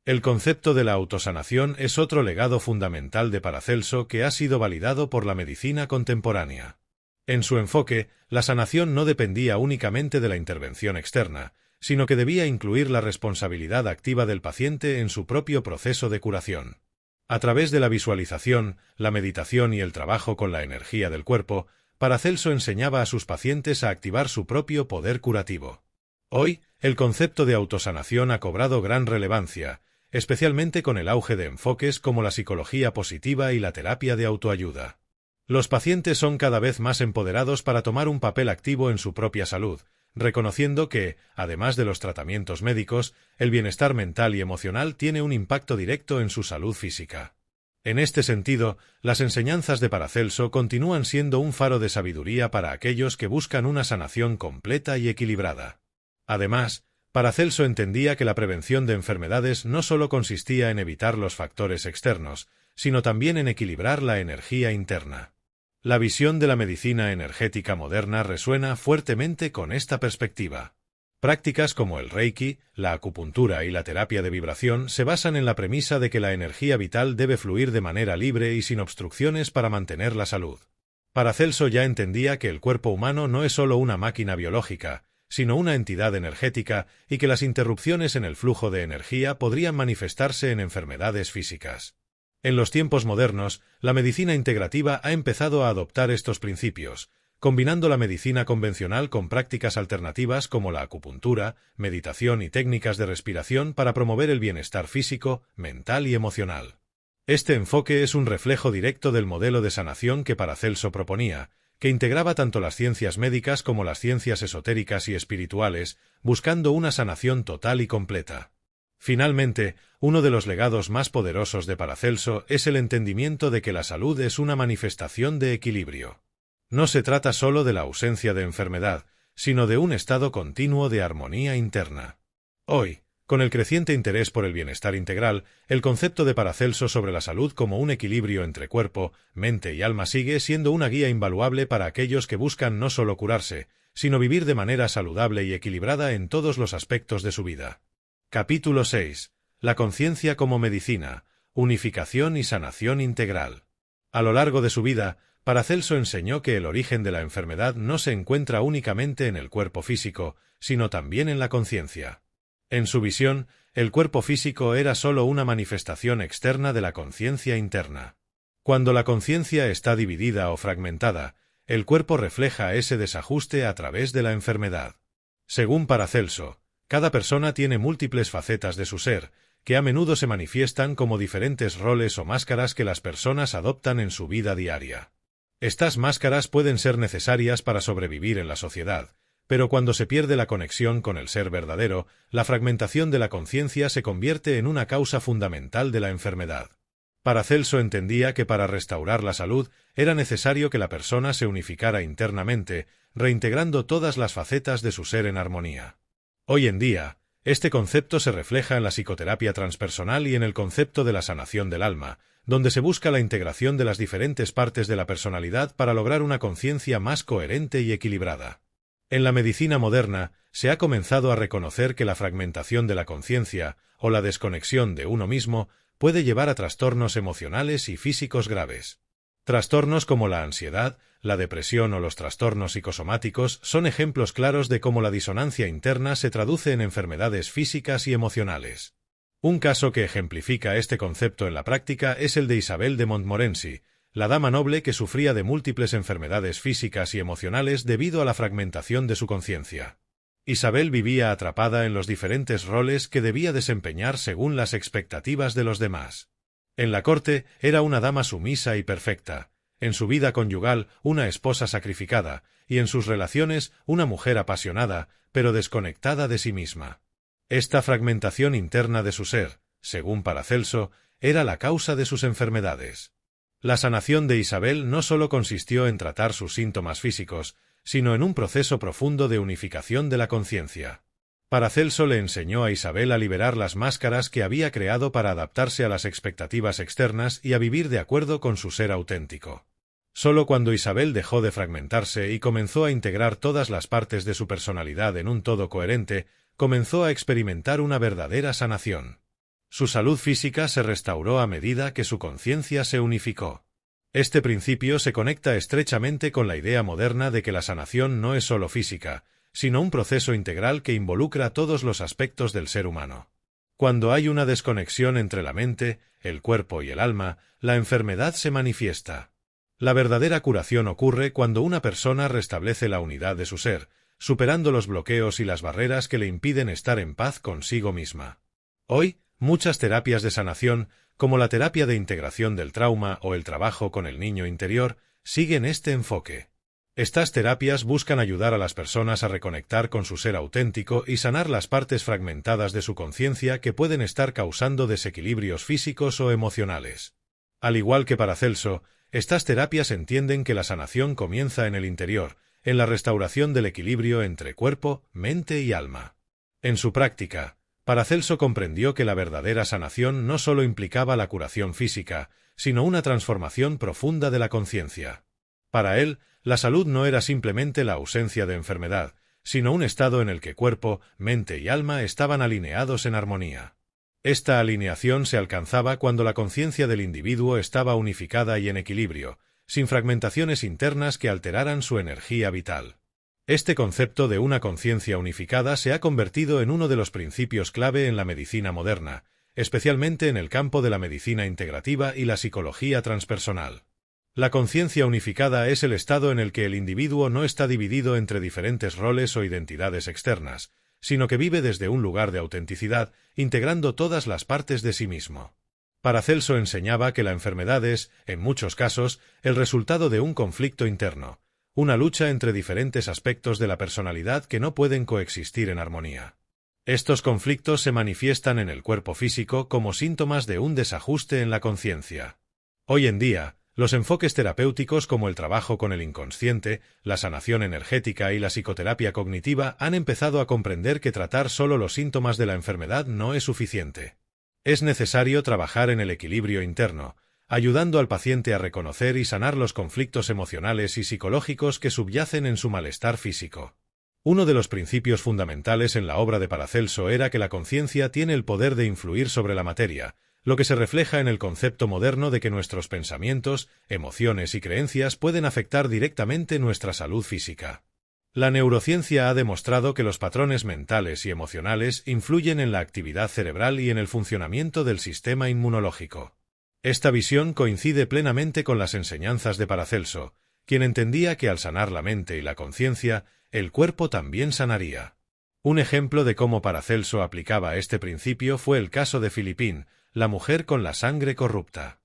El concepto de la autosanación es otro legado fundamental de Paracelso que ha sido validado por la medicina contemporánea. En su enfoque, la sanación no dependía únicamente de la intervención externa, sino que debía incluir la responsabilidad activa del paciente en su propio proceso de curación. A través de la visualización, la meditación y el trabajo con la energía del cuerpo, Paracelso enseñaba a sus pacientes a activar su propio poder curativo. Hoy, el concepto de autosanación ha cobrado gran relevancia, especialmente con el auge de enfoques como la psicología positiva y la terapia de autoayuda. Los pacientes son cada vez más empoderados para tomar un papel activo en su propia salud, reconociendo que, además de los tratamientos médicos, el bienestar mental y emocional tiene un impacto directo en su salud física. En este sentido, las enseñanzas de Paracelso continúan siendo un faro de sabiduría para aquellos que buscan una sanación completa y equilibrada. Además, Paracelso entendía que la prevención de enfermedades no solo consistía en evitar los factores externos, sino también en equilibrar la energía interna. La visión de la medicina energética moderna resuena fuertemente con esta perspectiva. Prácticas como el Reiki, la acupuntura y la terapia de vibración se basan en la premisa de que la energía vital debe fluir de manera libre y sin obstrucciones para mantener la salud. Paracelso ya entendía que el cuerpo humano no es solo una máquina biológica, sino una entidad energética y que las interrupciones en el flujo de energía podrían manifestarse en enfermedades físicas. En los tiempos modernos, la medicina integrativa ha empezado a adoptar estos principios, combinando la medicina convencional con prácticas alternativas como la acupuntura, meditación y técnicas de respiración para promover el bienestar físico, mental y emocional. Este enfoque es un reflejo directo del modelo de sanación que Paracelso proponía, que integraba tanto las ciencias médicas como las ciencias esotéricas y espirituales, buscando una sanación total y completa. Finalmente, uno de los legados más poderosos de Paracelso es el entendimiento de que la salud es una manifestación de equilibrio. No se trata solo de la ausencia de enfermedad, sino de un estado continuo de armonía interna. Hoy, con el creciente interés por el bienestar integral, el concepto de Paracelso sobre la salud como un equilibrio entre cuerpo, mente y alma sigue siendo una guía invaluable para aquellos que buscan no solo curarse, sino vivir de manera saludable y equilibrada en todos los aspectos de su vida. Capítulo 6. La conciencia como medicina, unificación y sanación integral. A lo largo de su vida, Paracelso enseñó que el origen de la enfermedad no se encuentra únicamente en el cuerpo físico, sino también en la conciencia. En su visión, el cuerpo físico era sólo una manifestación externa de la conciencia interna. Cuando la conciencia está dividida o fragmentada, el cuerpo refleja ese desajuste a través de la enfermedad. Según Paracelso, cada persona tiene múltiples facetas de su ser, que a menudo se manifiestan como diferentes roles o máscaras que las personas adoptan en su vida diaria. Estas máscaras pueden ser necesarias para sobrevivir en la sociedad, pero cuando se pierde la conexión con el ser verdadero, la fragmentación de la conciencia se convierte en una causa fundamental de la enfermedad. Paracelso entendía que para restaurar la salud era necesario que la persona se unificara internamente, reintegrando todas las facetas de su ser en armonía. Hoy en día, este concepto se refleja en la psicoterapia transpersonal y en el concepto de la sanación del alma, donde se busca la integración de las diferentes partes de la personalidad para lograr una conciencia más coherente y equilibrada. En la medicina moderna, se ha comenzado a reconocer que la fragmentación de la conciencia, o la desconexión de uno mismo, puede llevar a trastornos emocionales y físicos graves. Trastornos como la ansiedad, la depresión o los trastornos psicosomáticos son ejemplos claros de cómo la disonancia interna se traduce en enfermedades físicas y emocionales. Un caso que ejemplifica este concepto en la práctica es el de Isabel de Montmorency, la dama noble que sufría de múltiples enfermedades físicas y emocionales debido a la fragmentación de su conciencia. Isabel vivía atrapada en los diferentes roles que debía desempeñar según las expectativas de los demás. En la corte era una dama sumisa y perfecta, en su vida conyugal una esposa sacrificada, y en sus relaciones una mujer apasionada, pero desconectada de sí misma. Esta fragmentación interna de su ser, según Paracelso, era la causa de sus enfermedades. La sanación de Isabel no solo consistió en tratar sus síntomas físicos, sino en un proceso profundo de unificación de la conciencia. Paracelso le enseñó a Isabel a liberar las máscaras que había creado para adaptarse a las expectativas externas y a vivir de acuerdo con su ser auténtico. Solo cuando Isabel dejó de fragmentarse y comenzó a integrar todas las partes de su personalidad en un todo coherente, comenzó a experimentar una verdadera sanación. Su salud física se restauró a medida que su conciencia se unificó. Este principio se conecta estrechamente con la idea moderna de que la sanación no es solo física, sino un proceso integral que involucra todos los aspectos del ser humano. Cuando hay una desconexión entre la mente, el cuerpo y el alma, la enfermedad se manifiesta. La verdadera curación ocurre cuando una persona restablece la unidad de su ser, superando los bloqueos y las barreras que le impiden estar en paz consigo misma. Hoy, muchas terapias de sanación, como la terapia de integración del trauma o el trabajo con el niño interior, siguen este enfoque. Estas terapias buscan ayudar a las personas a reconectar con su ser auténtico y sanar las partes fragmentadas de su conciencia que pueden estar causando desequilibrios físicos o emocionales. Al igual que Paracelso, estas terapias entienden que la sanación comienza en el interior, en la restauración del equilibrio entre cuerpo, mente y alma. En su práctica, Paracelso comprendió que la verdadera sanación no solo implicaba la curación física, sino una transformación profunda de la conciencia. Para él, la salud no era simplemente la ausencia de enfermedad, sino un estado en el que cuerpo, mente y alma estaban alineados en armonía. Esta alineación se alcanzaba cuando la conciencia del individuo estaba unificada y en equilibrio, sin fragmentaciones internas que alteraran su energía vital. Este concepto de una conciencia unificada se ha convertido en uno de los principios clave en la medicina moderna, especialmente en el campo de la medicina integrativa y la psicología transpersonal. La conciencia unificada es el estado en el que el individuo no está dividido entre diferentes roles o identidades externas, sino que vive desde un lugar de autenticidad, integrando todas las partes de sí mismo. Paracelso enseñaba que la enfermedad es, en muchos casos, el resultado de un conflicto interno, una lucha entre diferentes aspectos de la personalidad que no pueden coexistir en armonía. Estos conflictos se manifiestan en el cuerpo físico como síntomas de un desajuste en la conciencia. Hoy en día, Los enfoques terapéuticos como el trabajo con el inconsciente, la sanación energética y la psicoterapia cognitiva han empezado a comprender que tratar solo los síntomas de la enfermedad no es suficiente. Es necesario trabajar en el equilibrio interno, ayudando al paciente a reconocer y sanar los conflictos emocionales y psicológicos que subyacen en su malestar físico. Uno de los principios fundamentales en la obra de Paracelso era que la conciencia tiene el poder de influir sobre la materia, lo que se refleja en el concepto moderno de que nuestros pensamientos, emociones y creencias pueden afectar directamente nuestra salud física. La neurociencia ha demostrado que los patrones mentales y emocionales influyen en la actividad cerebral y en el funcionamiento del sistema inmunológico. Esta visión coincide plenamente con las enseñanzas de Paracelso, quien entendía que al sanar la mente y la conciencia, el cuerpo también sanaría. Un ejemplo de cómo Paracelso aplicaba este principio fue el caso de Philippine, la mujer con la sangre corrupta.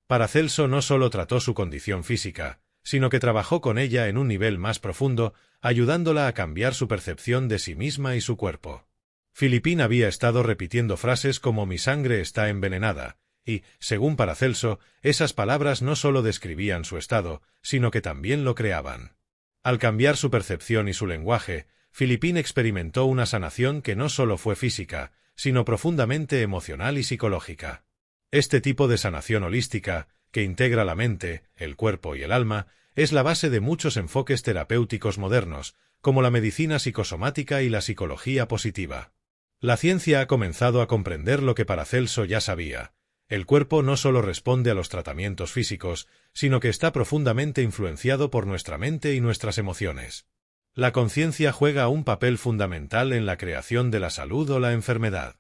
Paracelso no solo trató su condición física, sino que trabajó con ella en un nivel más profundo, ayudándola a cambiar su percepción de sí misma y su cuerpo. Philippine había estado repitiendo frases como «mi sangre está envenenada», y, según Paracelso, esas palabras no solo describían su estado, sino que también lo creaban. Al cambiar su percepción y su lenguaje, Philippine experimentó una sanación que no solo fue física, sino profundamente emocional y psicológica. Este tipo de sanación holística, que integra la mente, el cuerpo y el alma, es la base de muchos enfoques terapéuticos modernos, como la medicina psicosomática y la psicología positiva. La ciencia ha comenzado a comprender lo que Paracelso ya sabía. El cuerpo no solo responde a los tratamientos físicos, sino que está profundamente influenciado por nuestra mente y nuestras emociones. La conciencia juega un papel fundamental en la creación de la salud o la enfermedad.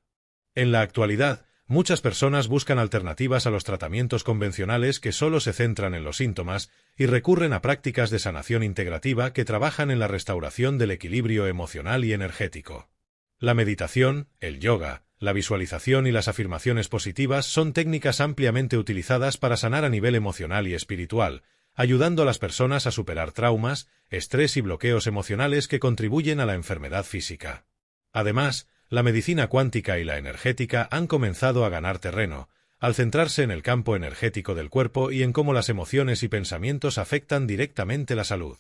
En la actualidad, muchas personas buscan alternativas a los tratamientos convencionales que solo se centran en los síntomas y recurren a prácticas de sanación integrativa que trabajan en la restauración del equilibrio emocional y energético. La meditación, el yoga, la visualización y las afirmaciones positivas son técnicas ampliamente utilizadas para sanar a nivel emocional y espiritual, ayudando a las personas a superar traumas, estrés y bloqueos emocionales que contribuyen a la enfermedad física. Además, la medicina cuántica y la energética han comenzado a ganar terreno, al centrarse en el campo energético del cuerpo y en cómo las emociones y pensamientos afectan directamente la salud.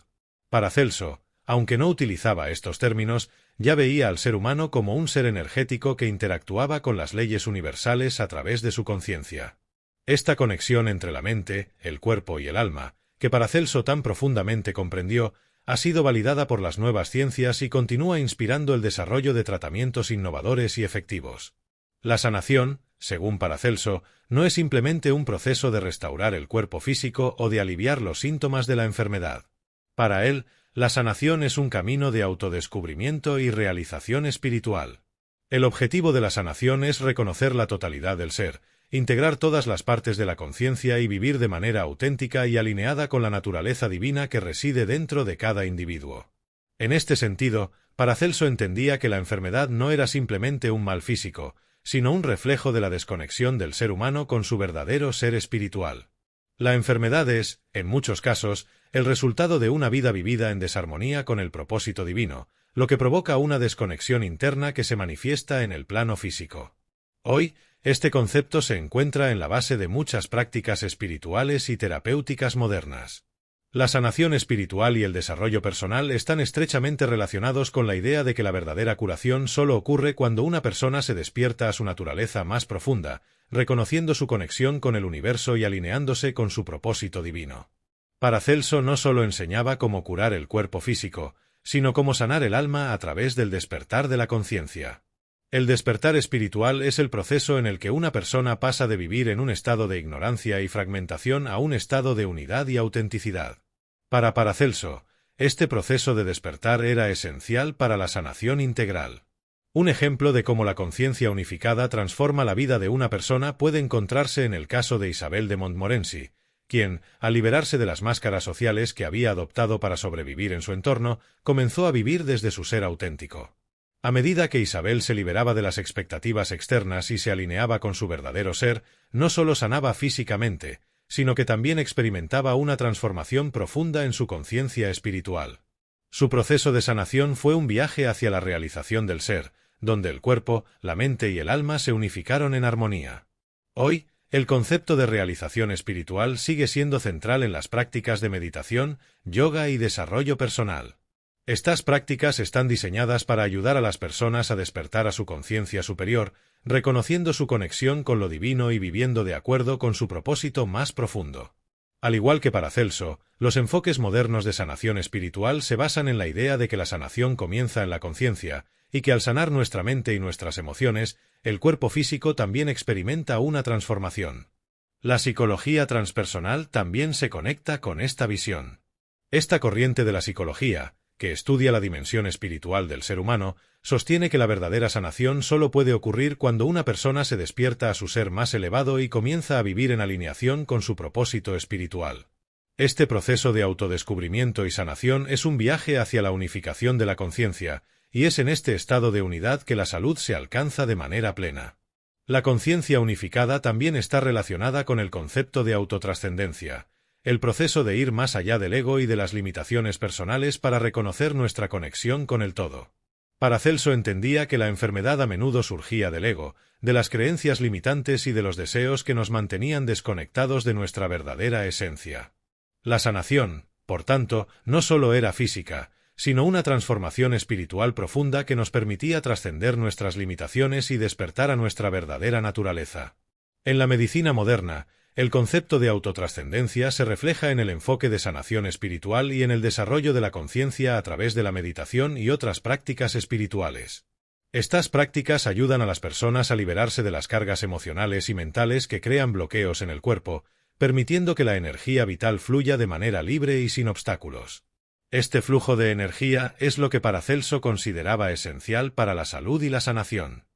Paracelso, aunque no utilizaba estos términos, ya veía al ser humano como un ser energético que interactuaba con las leyes universales a través de su conciencia. Esta conexión entre la mente, el cuerpo y el alma, que Paracelso tan profundamente comprendió, ha sido validada por las nuevas ciencias y continúa inspirando el desarrollo de tratamientos innovadores y efectivos. La sanación, según Paracelso, no es simplemente un proceso de restaurar el cuerpo físico o de aliviar los síntomas de la enfermedad. Para él, la sanación es un camino de autodescubrimiento y realización espiritual. El objetivo de la sanación es reconocer la totalidad del ser, integrar todas las partes de la conciencia y vivir de manera auténtica y alineada con la naturaleza divina que reside dentro de cada individuo. En este sentido, Paracelso entendía que la enfermedad no era simplemente un mal físico, sino un reflejo de la desconexión del ser humano con su verdadero ser espiritual. La enfermedad es, en muchos casos, el resultado de una vida vivida en desarmonía con el propósito divino, lo que provoca una desconexión interna que se manifiesta en el plano físico. Hoy, este concepto se encuentra en la base de muchas prácticas espirituales y terapéuticas modernas. La sanación espiritual y el desarrollo personal están estrechamente relacionados con la idea de que la verdadera curación solo ocurre cuando una persona se despierta a su naturaleza más profunda, reconociendo su conexión con el universo y alineándose con su propósito divino. Paracelso no solo enseñaba cómo curar el cuerpo físico, sino cómo sanar el alma a través del despertar de la conciencia. El despertar espiritual es el proceso en el que una persona pasa de vivir en un estado de ignorancia y fragmentación a un estado de unidad y autenticidad. Para Paracelso, este proceso de despertar era esencial para la sanación integral. Un ejemplo de cómo la conciencia unificada transforma la vida de una persona puede encontrarse en el caso de Isabel de Montmorency, quien, al liberarse de las máscaras sociales que había adoptado para sobrevivir en su entorno, comenzó a vivir desde su ser auténtico. A medida que Isabel se liberaba de las expectativas externas y se alineaba con su verdadero ser, no solo sanaba físicamente, sino que también experimentaba una transformación profunda en su conciencia espiritual. Su proceso de sanación fue un viaje hacia la realización del ser, donde el cuerpo, la mente y el alma se unificaron en armonía. Hoy, el concepto de realización espiritual sigue siendo central en las prácticas de meditación, yoga y desarrollo personal. Estas prácticas están diseñadas para ayudar a las personas a despertar a su conciencia superior, reconociendo su conexión con lo divino y viviendo de acuerdo con su propósito más profundo. Al igual que Paracelso, los enfoques modernos de sanación espiritual se basan en la idea de que la sanación comienza en la conciencia, y que al sanar nuestra mente y nuestras emociones, el cuerpo físico también experimenta una transformación. La psicología transpersonal también se conecta con esta visión. Esta corriente de la psicología, que estudia la dimensión espiritual del ser humano, sostiene que la verdadera sanación solo puede ocurrir cuando una persona se despierta a su ser más elevado y comienza a vivir en alineación con su propósito espiritual. Este proceso de autodescubrimiento y sanación es un viaje hacia la unificación de la conciencia, y es en este estado de unidad que la salud se alcanza de manera plena. La conciencia unificada también está relacionada con el concepto de autotrascendencia, el proceso de ir más allá del ego y de las limitaciones personales para reconocer nuestra conexión con el todo. Paracelso entendía que la enfermedad a menudo surgía del ego, de las creencias limitantes y de los deseos que nos mantenían desconectados de nuestra verdadera esencia. La sanación, por tanto, no solo era física, sino una transformación espiritual profunda que nos permitía trascender nuestras limitaciones y despertar a nuestra verdadera naturaleza. En la medicina moderna, el concepto de autotrascendencia se refleja en el enfoque de sanación espiritual y en el desarrollo de la conciencia a través de la meditación y otras prácticas espirituales. Estas prácticas ayudan a las personas a liberarse de las cargas emocionales y mentales que crean bloqueos en el cuerpo, permitiendo que la energía vital fluya de manera libre y sin obstáculos. Este flujo de energía es lo que Paracelso consideraba esencial para la salud y la sanación.